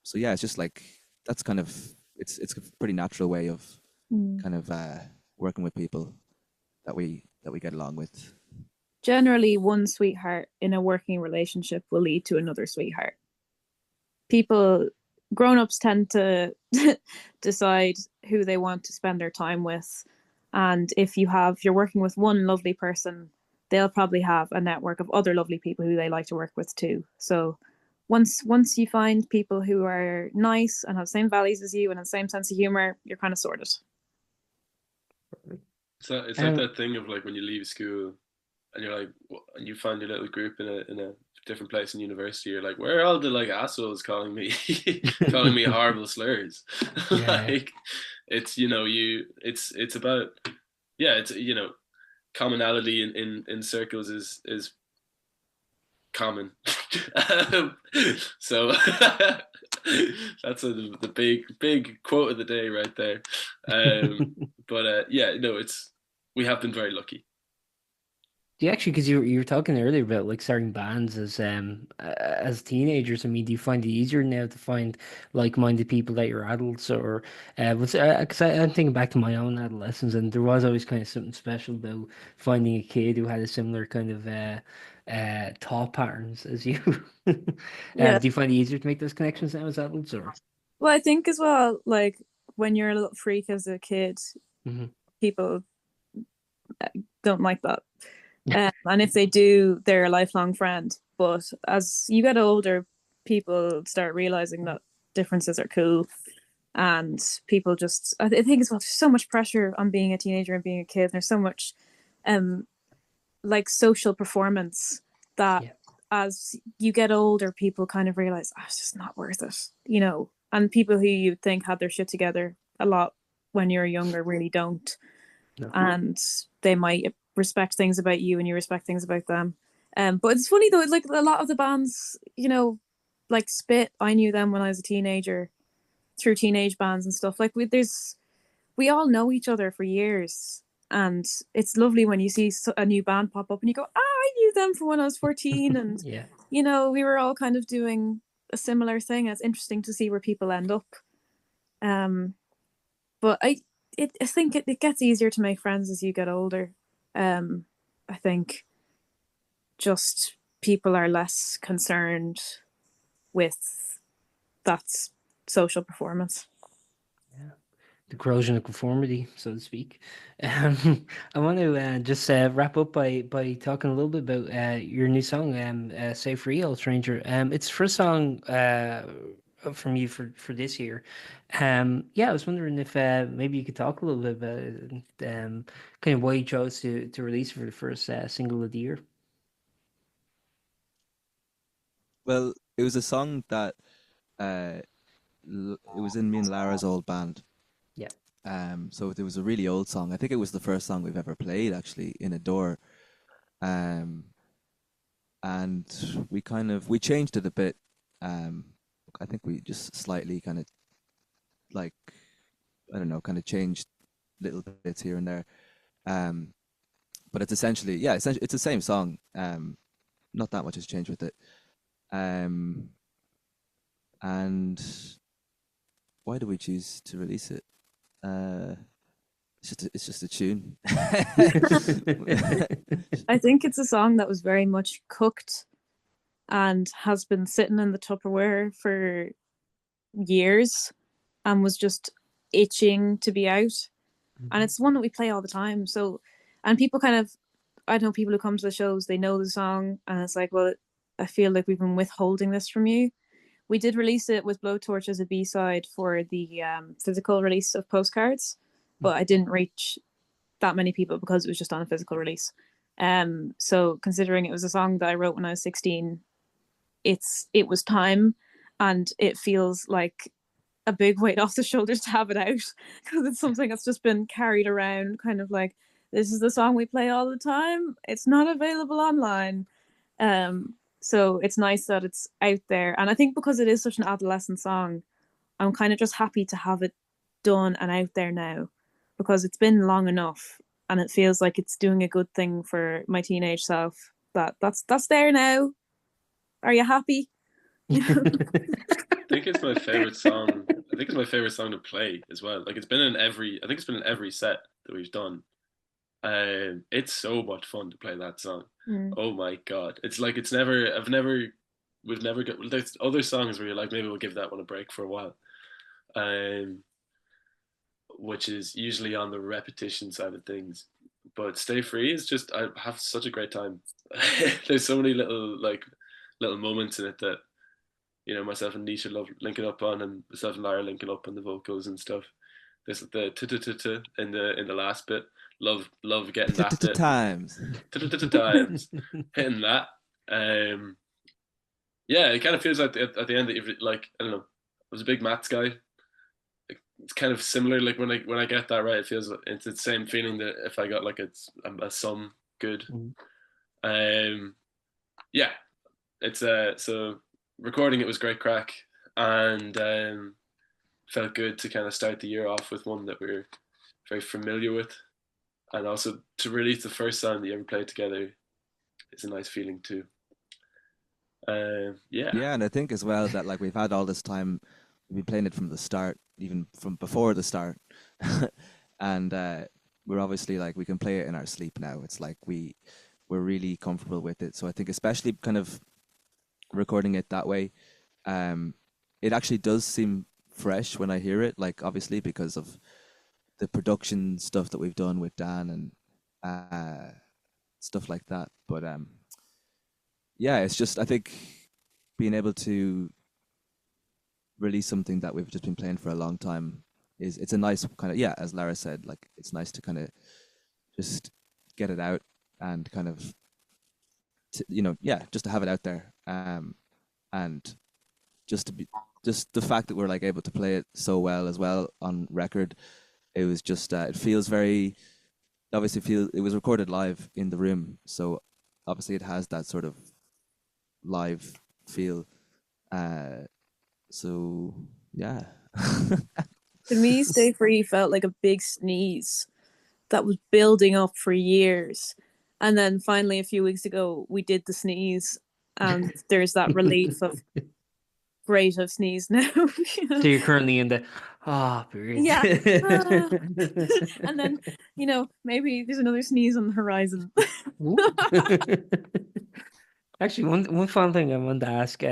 So yeah, it's just like, that's kind of, it's a pretty natural way of kind of working with people that we get along with. Generally, one sweetheart in a working relationship will lead to another sweetheart. People, grown-ups tend to decide who they want to spend their time with. And if you're working with one lovely person, they'll probably have a network of other lovely people who they like to work with too. So once you find people who are nice and have the same values as you and the same sense of humor, you're kind of sorted. So it's like that thing of like when you leave school and you're like, and you find your little group in a different place in university, you're like, where are all the like assholes calling me horrible slurs? Yeah. Like, it's, you know, it's about, yeah, it's, you know, commonality in circles is common. So that's the big quote of the day right there. But yeah, no, we have been very lucky. Do you actually, because you were talking earlier about like starting bands as teenagers, I mean, do you find it easier now to find like-minded people that you're adults, or because I'm thinking back to my own adolescence, and there was always kind of something special about finding a kid who had a similar kind of thought patterns as you. Yeah. Do you find it easier to make those connections now as adults, or? Well, I think as well, like when you're a little freak as a kid, people don't like that. And if they do, they're a lifelong friend. But as you get older, people start realizing that differences are cool. And people just, I think as well, there's so much pressure on being a teenager and being a kid. There's so much like social performance that as you get older, people kind of realize, it's just not worth it, you know. And people who you think had their shit together a lot when you're younger really don't. No. And they might respect things about you and you respect things about them. But it's funny though, like a lot of the bands, you know, like Spit, I knew them when I was a teenager through teenage bands and stuff. Like we all know each other for years, and it's lovely when you see a new band pop up and you go, I knew them from when I was 14, and you know, we were all kind of doing a similar thing. It's interesting to see where people end up. But I think it gets easier to make friends as you get older. I think just people are less concerned with that social performance. Yeah, the corrosion of conformity, so to speak. I want to just wrap up by talking a little bit about your new song, "Say Free, Old Stranger." It's the first song from you for this year. I was wondering if maybe you could talk a little bit about it, and kind of why you chose to release for the first single of the year. Well, it was a song that it was in me and Lara's old band. Yeah. So it was a really old song. I think it was the first song we've ever played actually in a door. And we changed it a bit. I think we just slightly kind of like, I don't know, kind of changed little bits here and there. But it's essentially it's the same song. Not that much has changed with it. And why do we choose to release it? It's just a tune. I think it's a song that was very much cooked and has been sitting in the Tupperware for years and was just itching to be out. And it's one that we play all the time. So, and people kind of, I know people who come to the shows, they know the song, and it's like, well, I feel like we've been withholding this from you. We did release it with Blowtorch as a B-side for the physical release of Postcards, but I didn't reach that many people because it was just on a physical release. So considering it was a song that I wrote when I was 16, it was time, and it feels like a big weight off the shoulders to have it out, because it's something that's just been carried around kind of like this is the song we play all the time. It's not available online. So it's nice that it's out there. And I think because it is such an adolescent song, I'm kind of just happy to have it done and out there now, because it's been long enough and it feels like it's doing a good thing for my teenage self. That's there now. Are you happy? I think it's my favorite song. I think it's my favorite song to play as well. Like, it's been in every set that we've done. It's so much fun to play that song. Oh my god. It's like, we've never got, there's other songs where you're like, maybe we'll give that one a break for a while. Which is usually on the repetition side of things. But Stay Free is just, I have such a great time. There's so many little moments in it that, you know, myself and Naoise love linking up on, and myself and Lara linking up on the vocals and stuff. There's the t-t-t-t in the last bit. Love getting that bit. Times. Times. Hitting that. Yeah, it kind of feels like at the end that you've, like, I don't know, I was a big maths guy. It's kind of similar, like when I get that right, it feels like it's the same feeling that if I got like a sum good. Yeah, it's so recording it was great crack, and felt good to kind of start the year off with one that we're very familiar with, and also to release the first song that you ever played together is a nice feeling too. Yeah, and I think as well that, like, we've had all this time, we've been playing it from the start, even from before the start, and we're obviously, like, we can play it in our sleep now. It's like we're really comfortable with it. So I think especially kind of recording it that way, it actually does seem fresh when I hear it, like, obviously because of the production stuff that we've done with Dan and stuff like that. But yeah, it's just, I think being able to release something that we've just been playing for a long time it's a nice kind of, yeah, as Lara said, like, it's nice to kind of just get it out and kind of you know, yeah, just to have it out there, and just the fact that we're, like, able to play it so well as well on record. It was just it feels very, obviously it was recorded live in the room, so obviously it has that sort of live feel. So yeah. To me, Stay Free felt like a big sneeze that was building up for years, and then finally a few weeks ago we did the sneeze, and there's that relief of great, I've sneezed now. You know? So you're currently in the period. Yeah. And then, you know, maybe there's another sneeze on the horizon. Actually, one fun thing I wanted to ask,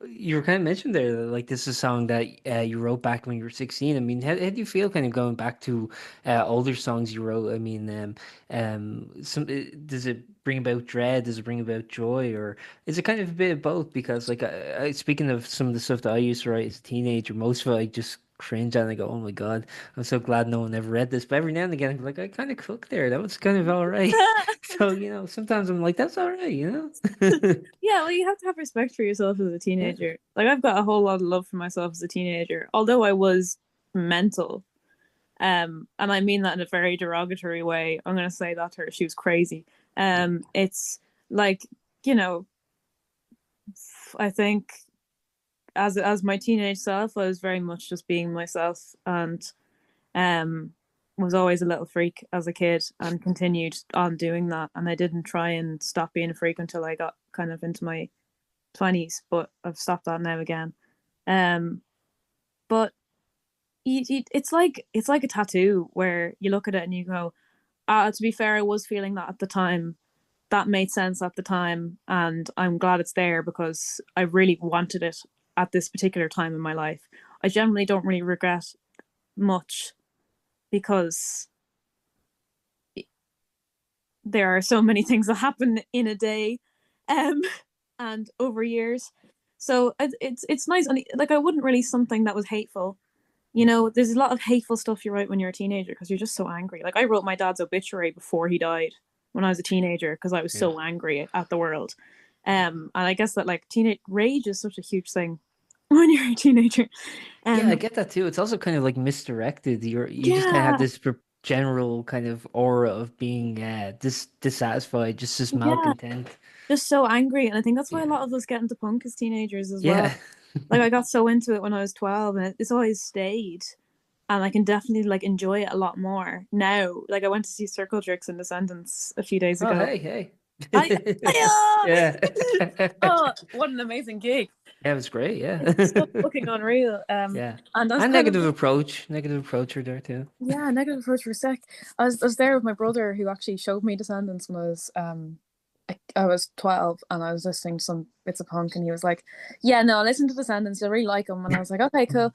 you were kind of mentioned there that, like, this is a song that you wrote back when you were 16. I mean, how do you feel kind of going back to older songs you wrote? I mean, does it bring about dread? Does it bring about joy? Or is it kind of a bit of both? Because, like, speaking of some of the stuff that I used to write as a teenager, most of it I just cringe and I go, oh my God, I'm so glad no one ever read this. But every now and again, I'm like, I kind of cooked there. That was kind of all right. So, you know, sometimes I'm like, that's all right, you know? Yeah, well, you have to have respect for yourself as a teenager. Yeah. Like, I've got a whole lot of love for myself as a teenager, although I was mental. And I mean that in a very derogatory way. I'm going to say that to her. She was crazy. It's like, you know, I think as my teenage self, I was very much just being myself, and was always a little freak as a kid and continued on doing that. And I didn't try and stop being a freak until I got kind of into my 20s, but I've stopped that now again. But it's like a tattoo where you look at it and you go, to be fair, I was feeling that at the time. That made sense at the time, and I'm glad it's there because I really wanted it at this particular time in my life. I generally don't really regret much because there are so many things that happen in a day, and over years. So it's nice, and like, I wouldn't release something that was hateful. You know, there's a lot of hateful stuff you write when you're a teenager because you're just so angry. Like, I wrote my dad's obituary before he died when I was a teenager because I was so angry at the world. And I guess that, like, teenage rage is such a huge thing when you're a teenager. Yeah, I get that too. It's also kind of like misdirected. You just kind of have this general kind of aura of being dissatisfied, just Yeah, malcontent. just so angry. And I think that's why a Yeah. lot of us get into punk as teenagers as well. Yeah. Like I got so into it when I was 12, and it's always stayed. And I can definitely like enjoy it a lot more now. Like I went to see Circle Jerks and Descendants a few days Oh, ago. hey. Yeah. Yeah. Oh, what an amazing gig! Yeah, it was great. Yeah. It's so fucking unreal. Yeah. And I was And kind negative of, approach. Negative approach are there too. yeah, negative approach for sick. I was there with my brother who actually showed me Descendants when I was 12, and I was listening to some bits of punk, and he was like, "Yeah, no, listen to Descendants, you'll really like them." And I was like, "Okay, cool."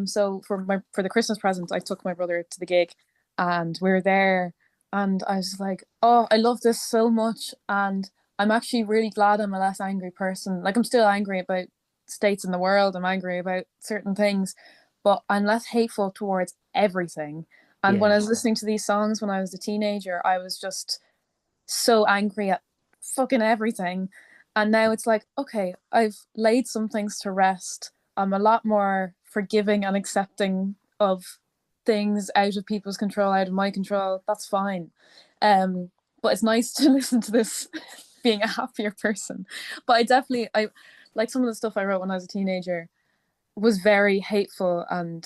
So for the Christmas present, I took my brother to the gig, and we were there, and I was like, "Oh, I love this so much," and I'm actually really glad I'm a less angry person. Like I'm still angry about states in the world, I'm angry about certain things, but I'm less hateful towards everything. And when I was listening to these songs when I was a teenager, I was just so angry at fucking everything. And now it's like, okay, I've laid some things to rest. I'm a lot more forgiving and accepting of things out of people's control, out of my control. That's fine. But it's nice to listen to this being a happier person. But I like some of the stuff I wrote when I was a teenager was very hateful and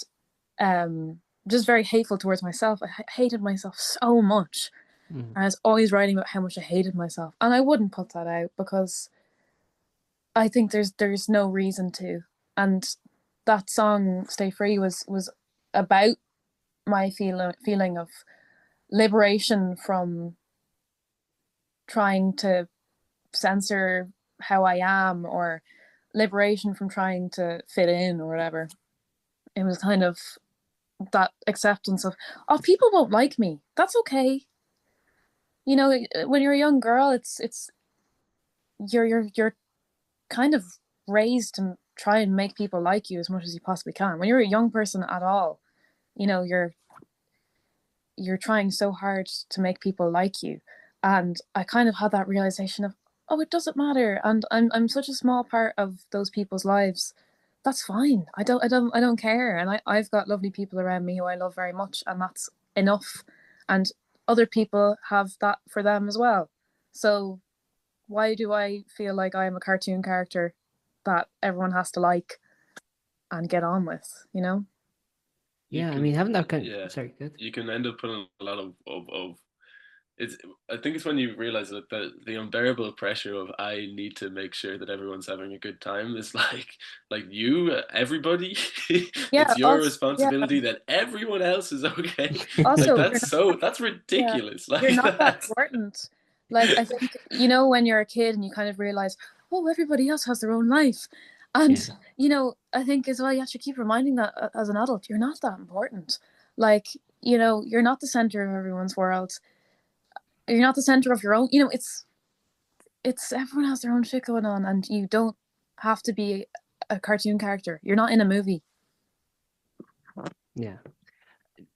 just very hateful towards myself. I hated myself so much. And I was always writing about how much I hated myself, and I wouldn't put that out because I think there's no reason to. And that song "Stay Free" was about my feeling of liberation from trying to censor how I am, or liberation from trying to fit in or whatever. It was kind of that acceptance of, oh, people won't like me. That's okay. You know, when you're a young girl, it's you're kind of raised to try and make people like you as much as you possibly can. When you're a young person at all, you know, you're trying so hard to make people like you. And I kind of had that realization of, oh, it doesn't matter, and I'm such a small part of those people's lives. That's fine. I don't care. And I've got lovely people around me who I love very much, and that's enough. And other people have that for them as well. So why do I feel like I am a cartoon character that everyone has to like and get on with, you know? Yeah, I mean, having that kind Yeah, of, sorry, good. you can end up putting a lot of it's. I think it's when you realize that the unbearable pressure of I need to make sure that everyone's having a good time is like you, everybody. Yeah, It's your also, responsibility that everyone else is okay. Also, Like that's ridiculous. Like you're not that important. Like I think, you know, when you're a kid and you kind of realize, oh, everybody else has their own life. And Yeah. you know, I think as well you have to keep reminding that as an adult, you're not that important. Like, you know, you're not the center of everyone's world. You're not the center of your own, you know, it's everyone has their own shit going on, and you don't have to be a cartoon character. You're not in a movie. Yeah.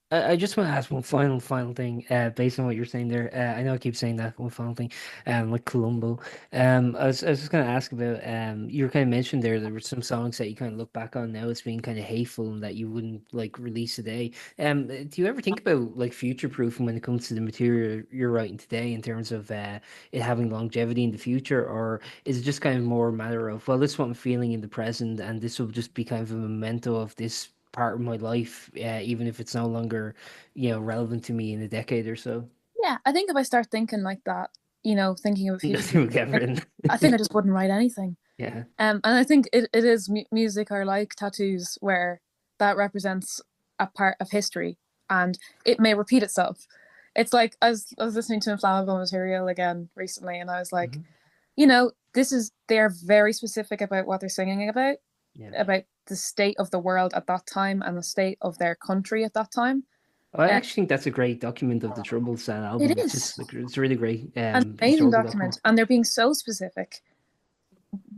I just want to ask one final thing, based on what you're saying there. I know I keep saying that one final thing, like Columbo. I was just gonna ask about, you were kind of mentioned there were some songs that you kind of look back on now as being kind of hateful and that you wouldn't like release today. Do you ever think about like future proofing when it comes to the material you're writing today in terms of it having longevity in the future, or is it just kind of more a matter of, well, this is what I'm feeling in the present, and this will just be kind of a memento of this part of my life, even if it's no longer, relevant to me in a decade or so. Yeah, I think if I start thinking like that, you know, thinking of a That's future, what Kevin. I think I just wouldn't write anything. Yeah. And I think it is music are like tattoos, where that represents a part of history and it may repeat itself. It's like I was listening to Inflammable Material again recently, and I was like, you know, they're very specific about what they're singing about the state of the world at that time and the state of their country at that time. I actually think that's a great document of the Troubles album. It is. It's a really great, an amazing document, and they're being so specific.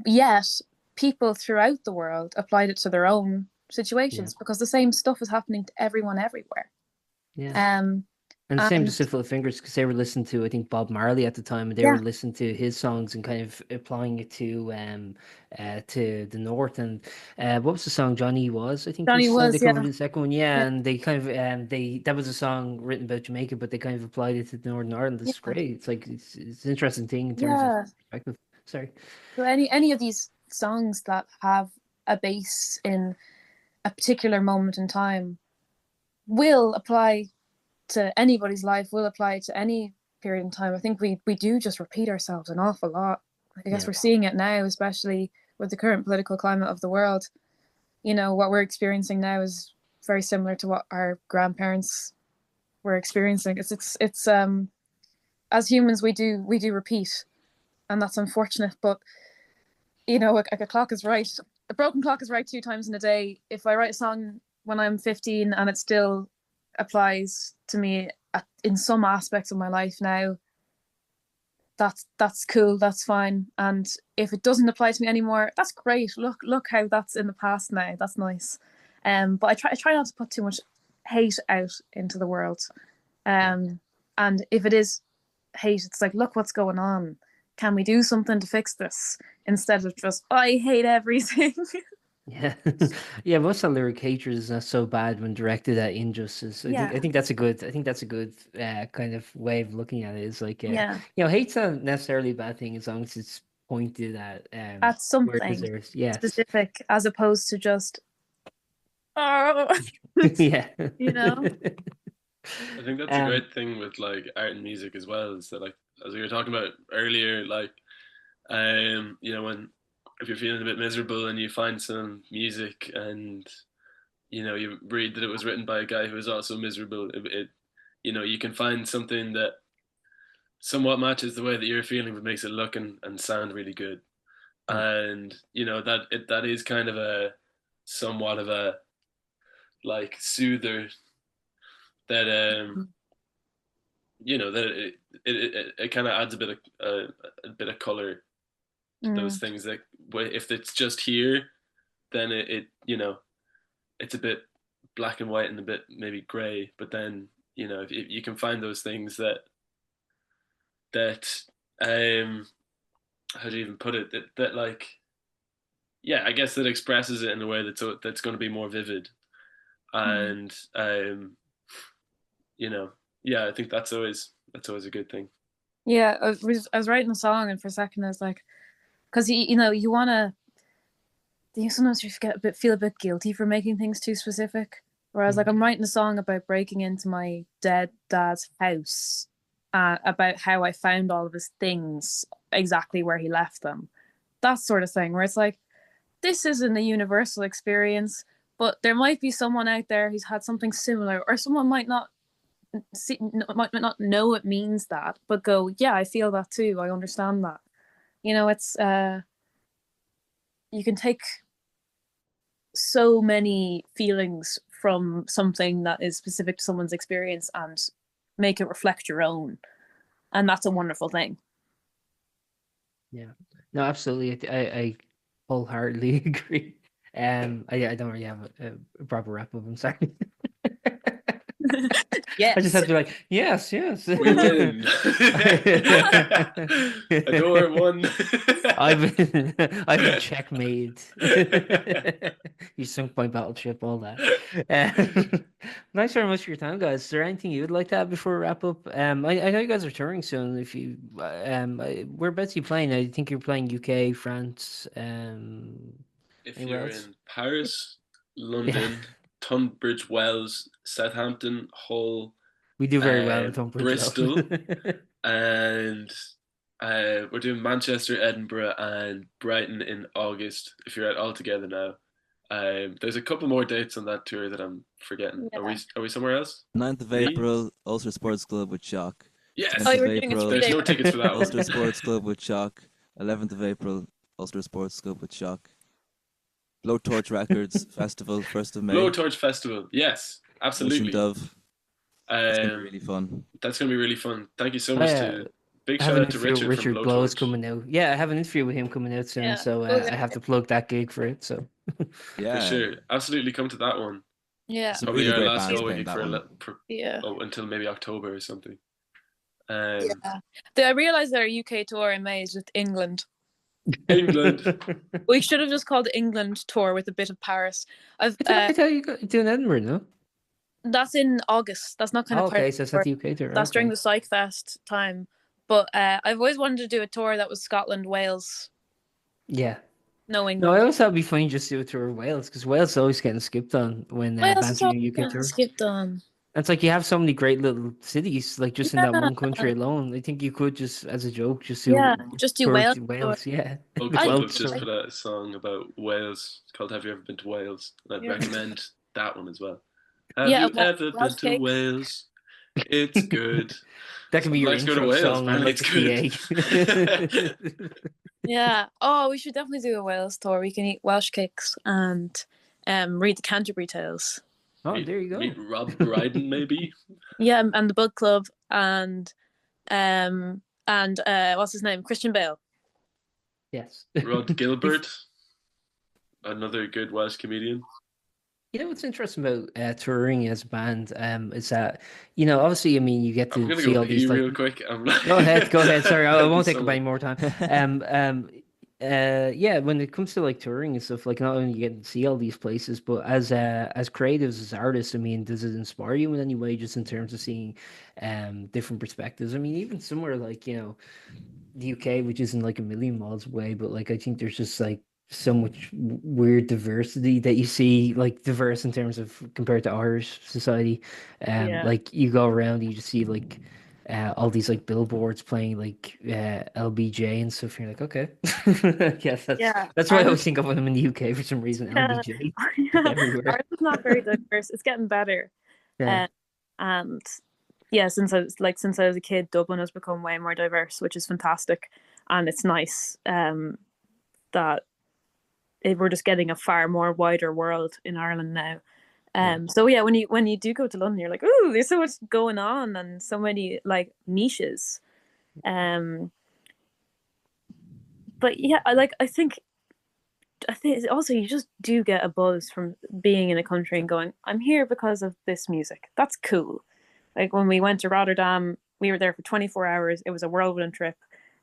Yet people throughout the world applied it to their own situations because the same stuff is happening to everyone everywhere. Yeah. And the same to And Stiff Little Fingers, because they were listening to, I think, Bob Marley at the time, and they yeah, were listening to his songs and kind of applying it to the North. And what was the song? Johnny Was, I think, was Johnny the song they was, covered yeah, the second one. Yeah, yeah, and they kind of that was a song written about Jamaica, but they kind of applied it to Northern Ireland. It's yeah, great. It's like it's an interesting thing in terms of yeah. perspective. Sorry. So any of these songs that have a base in a particular moment in time will apply to anybody's life, will apply to any period in time. I think we do just repeat ourselves an awful lot. Like, I guess Yeah. we're seeing it now, especially with the current political climate of the world. You know, what we're experiencing now is very similar to what our grandparents were experiencing. It's as humans we do repeat, and that's unfortunate. But you know, a clock is right. A broken clock is right 2 times in a day. If I write a song when I'm 15 and it still applies to me in some aspects of my life now, that's cool, that's fine. And if it doesn't apply to me anymore, that's great. Look how that's in the past now. That's nice. But I try not to put too much hate out into the world. And if it is hate, it's like, look what's going on. Can we do something to fix this? Instead of just, I hate everything. Yeah, yeah. Most of the lyric hatred is not so bad when directed at injustice. Yeah. I think that's a good. I think that's a good kind of way of looking at it. Is like, Yeah. you know, hate's not necessarily a bad thing as long as it's pointed at At where it something deserves. Yes. specific, as opposed to just, oh, Yeah. you know? I think that's a great thing with like art and music as well, is that, like, as we were talking about earlier, like you know, when if you're feeling a bit miserable and you find some music and you know you read that it was written by a guy who was also miserable, it you know, you can find something that somewhat matches the way that you're feeling but makes it look and sound really good. And you know that is kind of a somewhat of a like soother that you know that it kind of adds a bit of color to those things that if it's just here, then it you know it's a bit black and white and a bit maybe gray. But then you know if you can find those things that how do you even put it, that like, yeah, I guess that expresses it in a way that's going to be more vivid. And you know, yeah, I think that's always a good thing. Yeah, I was writing a song, and for a second I was like, because you know you want to, sometimes you feel a bit guilty for making things too specific. Whereas like I'm writing a song about breaking into my dead dad's house, about how I found all of his things exactly where he left them, that sort of thing. Where it's like, this isn't a universal experience, but there might be someone out there who's had something similar, or someone might not know it means that, but go, yeah, I feel that too. I understand that. You know, it's you can take so many feelings from something that is specific to someone's experience and make it reflect your own, and that's a wonderful thing. Yeah. No, absolutely. I wholeheartedly agree. I don't really have a proper wrap up. I'm sorry. Yes. I just have to be like, yes. We win. Adore one. I've been checkmate. You sunk my battleship, all that. Thanks very much for your time, guys. Is there anything you would like to add before we wrap up? I know you guys are touring soon. If you whereabouts are you playing? I think you're playing UK, France. If anywhere you're else? in Paris, London, Tunbridge Wells, Southampton, Hull, We do very well in Tunbridge. Bristol, and we're doing Manchester, Edinburgh, and Brighton in August. If you're all together now, there's a couple more dates on that tour that I'm forgetting. Yeah. Are we somewhere else? 9th of April, Ulster Sports Club with Shock. Yes. 10th Oh, of you were doing it April, today. There's no tickets for that one. Ulster Sports Club with Shock. 11th of April, Ulster Sports Club with Shock. Blowtorch Records Festival, 1st of May. Blowtorch Festival, yes, absolutely. Dove. It's gonna be Um, really fun. that's gonna be really fun. Thank you so much big I have shout an out to interview with Richard from Richard Blow is Blowtorch. coming out. Yeah, I have an interview with him coming out soon, Yeah. so Oh, I have to plug that gig for it. So For Yeah. sure, absolutely come to that one. Yeah. Some Probably really our great last bands show playing that for, one. Yeah. until maybe October or something. Yeah. I realised that our UK tour in May is just England. England. We should have just called the England tour with a bit of Paris. I thought you got doing Edinburgh, no? That's in August. That's not kind Oh, of part okay, of so the it's tour. not the UK tour. That's during okay. the Psych Fest time. But I've always wanted to do a tour that was Scotland, Wales, Yeah. no No, England. I always thought it'd be funny just to do a tour of Wales, because Wales is always getting skipped on when Wales bands is are all doing UK tour. skipped on. It's like you have so many great little cities, like just in that Yeah. one country alone. I think you could just, as a joke, just do Yeah, just do tour Wales. to Wales. Yeah. Folk The Club have Welsh just tour. put out a song about Wales. It's called "Have You Ever Been to Wales?" And I'd Yeah. recommend that one as well. Have Yeah, you ever been Welsh to cakes. Wales? It's good. That can be your I'd like to go to intro Wales, song on apparently like the it's PA. Yeah. Oh, we should definitely do a Wales tour. We can eat Welsh cakes and read the Canterbury Tales. Oh, there you go. Meet Rob Brydon, maybe. Yeah, and the Bug Club and what's his name? Christian Bale. Yes. Rod Gilbert, another good Welsh comedian. You know what's interesting about touring as a band is that, you know, obviously, I mean, you get I'm to gonna see go all these pee like. real quick. I'm like... Go ahead. Sorry, I won't take up Someone- any more time. Yeah, when it comes to like touring and stuff, like not only you get to see all these places, but as creatives, as artists, I mean, does it inspire you in any way, just in terms of seeing different perspectives? I mean, even somewhere like, you know, the UK, which isn't like a million miles away, but like I think there's just like so much weird diversity that you see, like diverse in terms of compared to Irish society. Yeah. Like you go around, you just see like all these like billboards playing like LBJ and stuff. And you're like, okay, yes, that's what I always think of when I'm in the UK for some reason. LBJ everywhere. Ours is not very diverse. It's getting better. Yeah. And yeah, since I was a kid, Dublin has become way more diverse, which is fantastic, and it's nice that we're just getting a far more wider world in Ireland now. So yeah, when you do go to London, you're like, ooh, there's so much going on and so many like niches. But yeah, I think also you just do get a buzz from being in a country and going, I'm here because of this music. That's cool. Like when we went to Rotterdam, we were there for 24 hours. It was a whirlwind trip.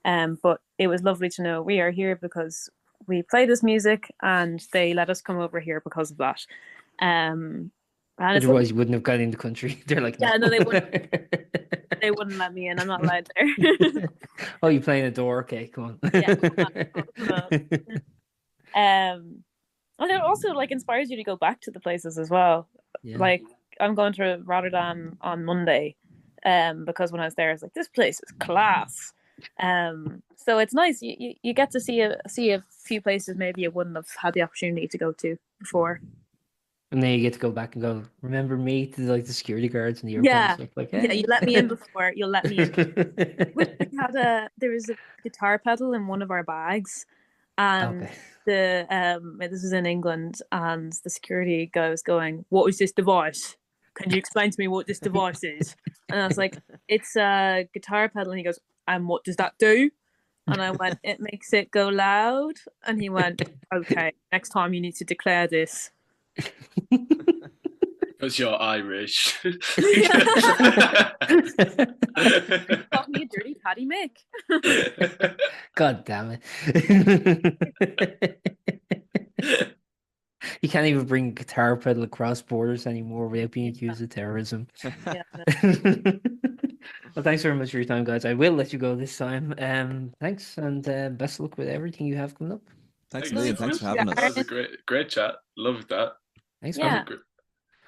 But it was lovely to know we are here because we play this music and they let us come over here because of that. And otherwise you wouldn't have got in the country. They're like, yeah, no, they wouldn't. They wouldn't let me in. I'm not allowed there. Oh, you're playing a door? Okay, come on. Yeah, come on. And it also like inspires you to go back to the places as well. Yeah. Like I'm going to Rotterdam on Monday, because when I was there, I was like, this place is class. So it's nice. You get to see a few places maybe you wouldn't have had the opportunity to go to before. And then you get to go back and go, remember me, to like the security guards in the airport and stuff like that. Yeah, you let me in before. You'll let me in. There was a guitar pedal in one of our bags, and Okay. this was in England, and the security guy was going, "What is this device? Can you explain to me what this device is?" And I was like, "It's a guitar pedal." And he goes, "And what does that do?" And I went, "It makes it go loud." And he went, "Okay, next time you need to declare this." Because you're Irish. Call me a dirty Paddy Mick. God damn it. You can't even bring a guitar pedal across borders anymore without being accused of terrorism. Yeah, Well, thanks very much for your time, guys. I will let you go this time. Thanks, and best of luck with everything you have coming up. Thanks a million. Thanks for having That us. was a great chat. Loved that. Thanks, Yeah. man.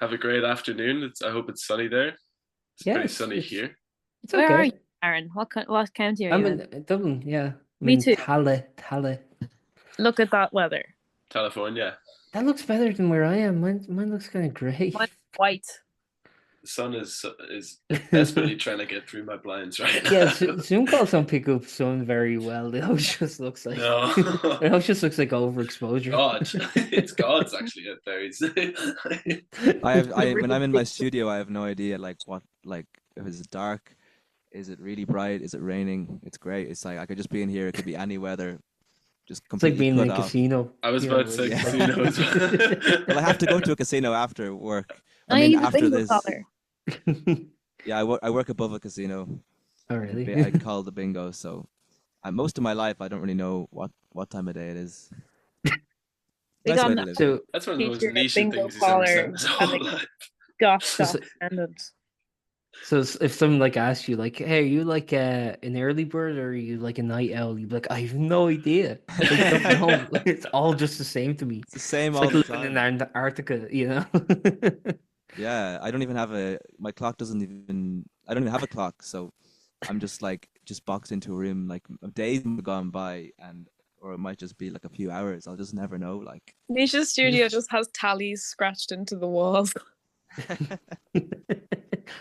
Have a great afternoon. I hope it's sunny there. It's Yeah, pretty sunny it's- here. It's Where are okay. you, Aaron? What county are I'm you in? in Dublin, yeah. Me too. Talle. Look at that weather. California. That looks better than where I am. Mine looks kind of grey. Mine's white. The sun is desperately trying to get through my blinds right now. Yeah, Zoom calls don't pick up sun very well. It always just looks like No. it always just looks like overexposure. God, it's God's actually out there. When I'm in my studio, I have no idea if it's dark, is it really bright, is it raining? It's great. It's like I could just be in here. It could be any weather. just It's like completely being in cut a off. casino. I was you about know, to say it's casino as well. Well, I have to go to a casino after work. I I mean, need a after bingo this, collar. yeah, I work above a casino. Oh, really? I call the bingo. So most of my life, I don't really know what time of day it is. We Nice got way an to live. So that's one of the most teacher niche bingo things he's ever said in collar his and whole a life. gosh So- shop attendant. So if someone like asks you like, "Hey, are you like an early bird or are you like a night owl?" You'd be like, "I have no idea. I don't know. It's all just the same to me. It's the same It's all like the living in time. Antarctica, you know." Yeah, I don't even have my clock doesn't even, I don't even have a clock. So I'm just boxed into a room, like days have gone by or it might just be like a few hours. I'll just never know. Like, Nisha's studio just has tallies scratched into the walls.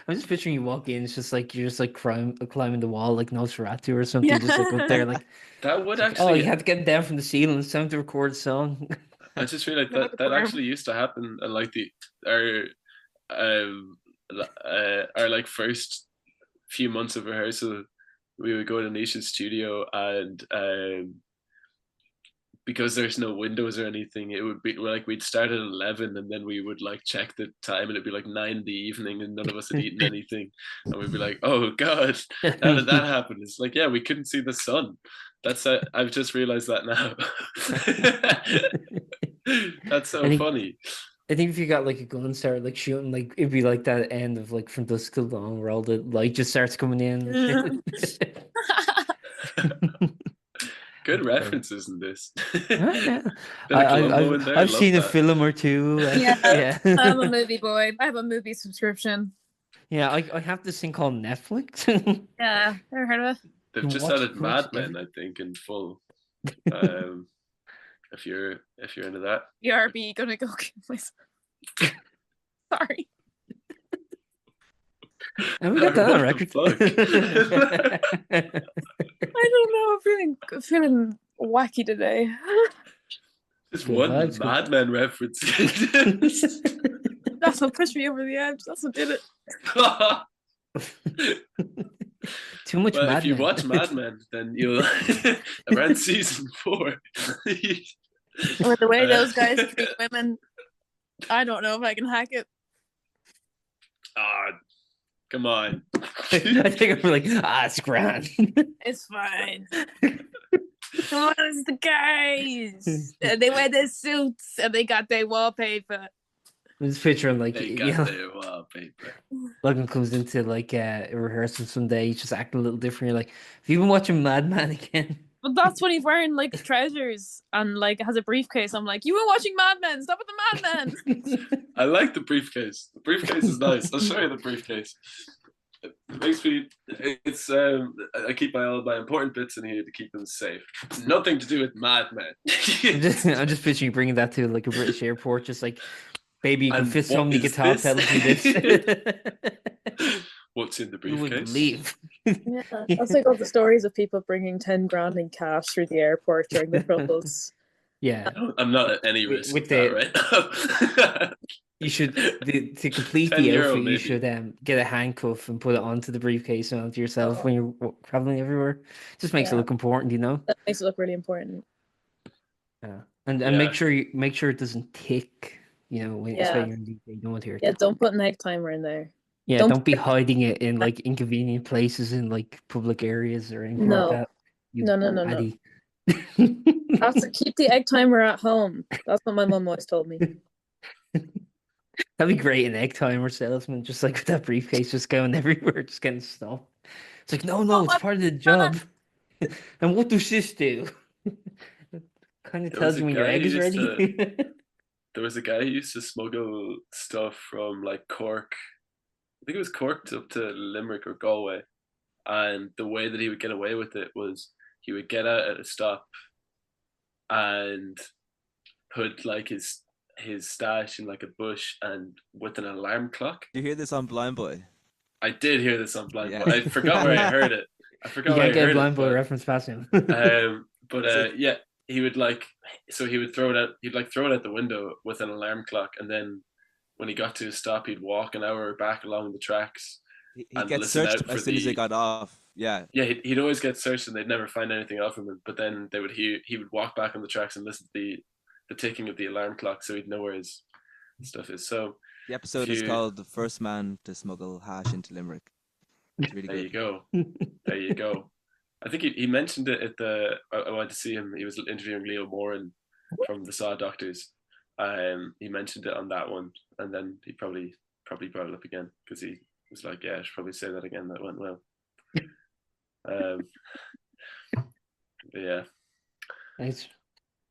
I'm just picturing you walk in. It's just like you're just like climbing the wall like Nosferatu or something. Yeah. Just like up there, like, That would it's like, oh, actually. you had to get down from the ceiling. It's time to record a song. I just feel like Not that the worm. actually used to happen, and like our like first few months of rehearsal, we would go to Nisha's studio, and because there's no windows or anything, it would be like we'd start at 11, and then we would like check the time, and it'd be like 9 in the evening, and none of us had eaten anything, and we'd be like, "Oh God, how did that happen?" It's like, yeah, we couldn't see the sun. That's I've just realized that now. That's so I think- funny. I think if you got like a gun and started like shooting, like it'd be like that end of like From Dusk Till Dawn, where all the light just starts coming in. Good references in this. Yeah. Bit of Columbo in there, I've love seen a that. film or two. Yeah. yeah. I'm a movie boy. I have a movie subscription. Yeah, I have this thing called Netflix. Yeah, ever heard of it? They've just Watch added pretty much Mad Men, I think, in full. If you're into that. BRB gonna go kill myself. Sorry. And we got that on What record. the I don't know. I'm feeling wacky today. Just Good one vibes, good Mad Men reference. That's what pushed me over the edge. That's what did it. Too much Well, Mad if you Men. watch Mad Men, then you'll around season 4. With the way those guys treat women, I don't know if I can hack it. Ah, come on. I think I'm like, it's grand. It's fine. Come on, it's the guys. They wear their suits and they got their wallpaper. I'm just picturing like, They you got know, their wallpaper. Logan comes into like a rehearsal someday, he's just acting a little different. You're like, have you been watching Mad Men again? But that's when he's wearing like trousers and like has a briefcase. I'm like, you were watching Mad Men. Stop with the Mad Men. I like the briefcase. The briefcase is nice. I'll show you the briefcase. It makes me. It's. I keep all my important bits in here to keep them safe. Nothing to do with Mad Men. I'm just picturing you bringing that to like a British airport, just like, baby, you can And fit so what many is guitar this? pedals in this. What's in the You wouldn't briefcase? believe. Yeah, that's like all the stories of people bringing 10 grand in cash through the airport during the troubles. Yeah, I'm not at any With- risk with with that right now. you should to complete 10 the euro, outfit. You maybe. should get a handcuff and put it onto the briefcase and onto yourself when you're traveling everywhere. Just makes it Yeah. look important, you know. That makes it look really important. Yeah. And Yeah. make sure it doesn't tick. You know, when Yeah. especially when you don't want to hear it. Yeah, don't put an egg timer in there. Yeah, don't- don't be hiding it in like inconvenient places in like public areas or anything No. like that. You No. baddie. Have to keep the egg timer at home. That's what my mum always told me. That'd be great, an egg timer salesman, just like with that briefcase, just going everywhere, just getting stuff. It's like, no, it's what- part of the job. And what does this do? Kind of There tells was you a when your guy egg who is used ready. There was a guy who used to smuggle stuff from like Cork. I think it was Cork up to Limerick or Galway. And the way that he would get away with it was he would get out at a stop and put like his stash in like a bush and with an alarm clock. You hear this on Blind Boy? I did hear this on Blind Yeah. Boy. I forgot where I heard it. I You forgot where I can't get a heard blind it. boy but- reference past him. Yeah, he would he would throw it out. He'd like throw it out the window with an alarm clock, and then when he got to a stop, he'd walk an hour back along the tracks He and gets listen searched out for as soon as they the. got off. Yeah. Yeah, he'd always get searched and they'd never find anything of him. But then he would walk back on the tracks and listen to the ticking of the alarm clock, so he'd know where his stuff is. So The episode is called "The First Man to Smuggle Hash into Limerick." It's really there good. you go. There you go. I think he mentioned it at the. I went to see him. He was interviewing Leo Moran from the Saw Doctors. He mentioned it on that one, and then he probably brought it up again because he was like, "Yeah, I should probably say that again. That went well." Yeah.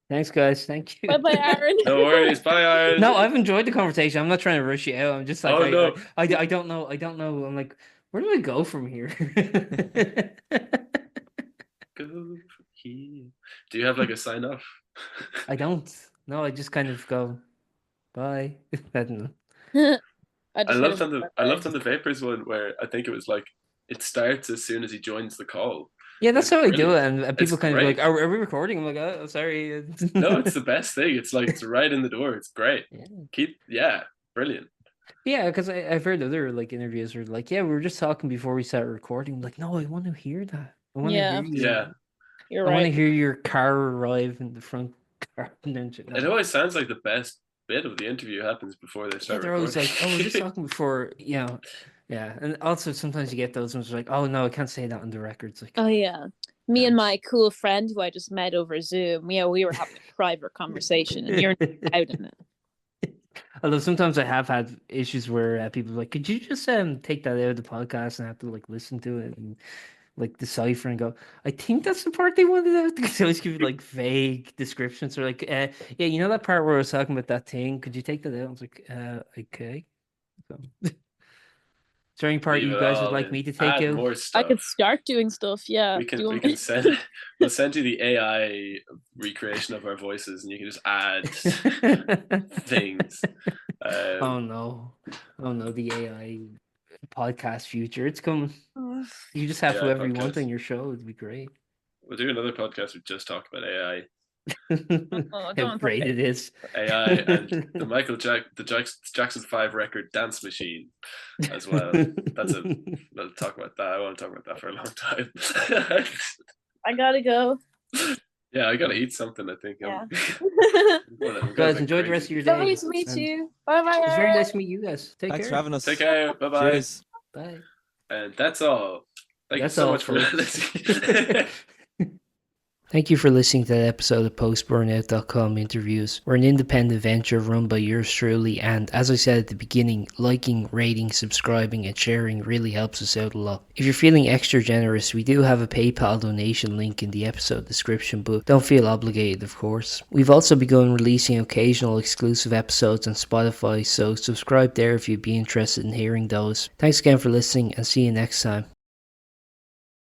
Thanks, guys. Thank you. Bye bye, Aaron. No worries. Bye, Aaron. No, I've enjoyed the conversation. I'm not trying to rush you out. I'm just like, Oh, no. I don't know. I don't know. I'm like, where do I go from here? Go here. Do you have like a sign off? I don't. No, I just kind of go, bye. I don't know. I loved on the Vapors one where I think it was like it starts as soon as he joins the call. Yeah, that's It's how I do it, brilliant. and people It's kind of great. like, are we recording? I'm like, oh, sorry. No, it's the best thing. It's like it's right in the door. It's great. Yeah. Brilliant. Yeah, because I've heard other like interviews where like, yeah, we were just talking before we started recording. I'm like, no, I want to hear that. I want to hear you. Yeah. You're I want to right. hear your car arrive in the front car. And then It always sounds like the best bit of the interview happens before they yeah, start they're recording. always like, oh, we're just talking before, you know. Yeah, and also sometimes you get those ones like, oh no, I can't say that on the record. It's like, Oh yeah. Me and my cool friend who I just met over Zoom, yeah, we were having a private conversation, and you're out in it. Although sometimes I have had issues where people are like, could you just take that out of the podcast and I have to like listen to it and like decipher and go, I think that's the part they wanted out, because they always give you like vague descriptions or like, yeah, you know that part where I was talking about that thing, could you take that out? I was like, okay. So, is there any part Leave you it guys would all like in. me to take Add out? more I stuff. could start doing stuff. Yeah. We Do you want can me- send we'll send you the AI recreation of our voices, and you can just add things. Oh no, the AI podcast future, it's coming. You just have AI whoever you want podcast. on your show. It'd be great. We'll do another podcast where just talk about AI. How don't great say- it is. AI and the Jackson 5 record Dance Machine as well. We'll talk about that. I want to talk about that for a long time. I gotta go. Yeah, I gotta eat something, I think. Yeah. Guys, enjoy the rest of your day. Lovely to meet and you. Bye bye. It's very nice to meet you guys. Take Thanks care. for having us. Take care. Bye bye. Cheers. Bye. And that's all. Thank That's you so all, much for folks. listening. Thank you for listening to that episode of Post-Burnout.com interviews. We're an independent venture run by yours truly, and as I said at the beginning, liking, rating, subscribing and sharing really helps us out a lot. If you're feeling extra generous, we do have a PayPal donation link in the episode description, but don't feel obligated, of course. We've also begun releasing occasional exclusive episodes on Spotify, so subscribe there if you'd be interested in hearing those. Thanks again for listening, and see you next time.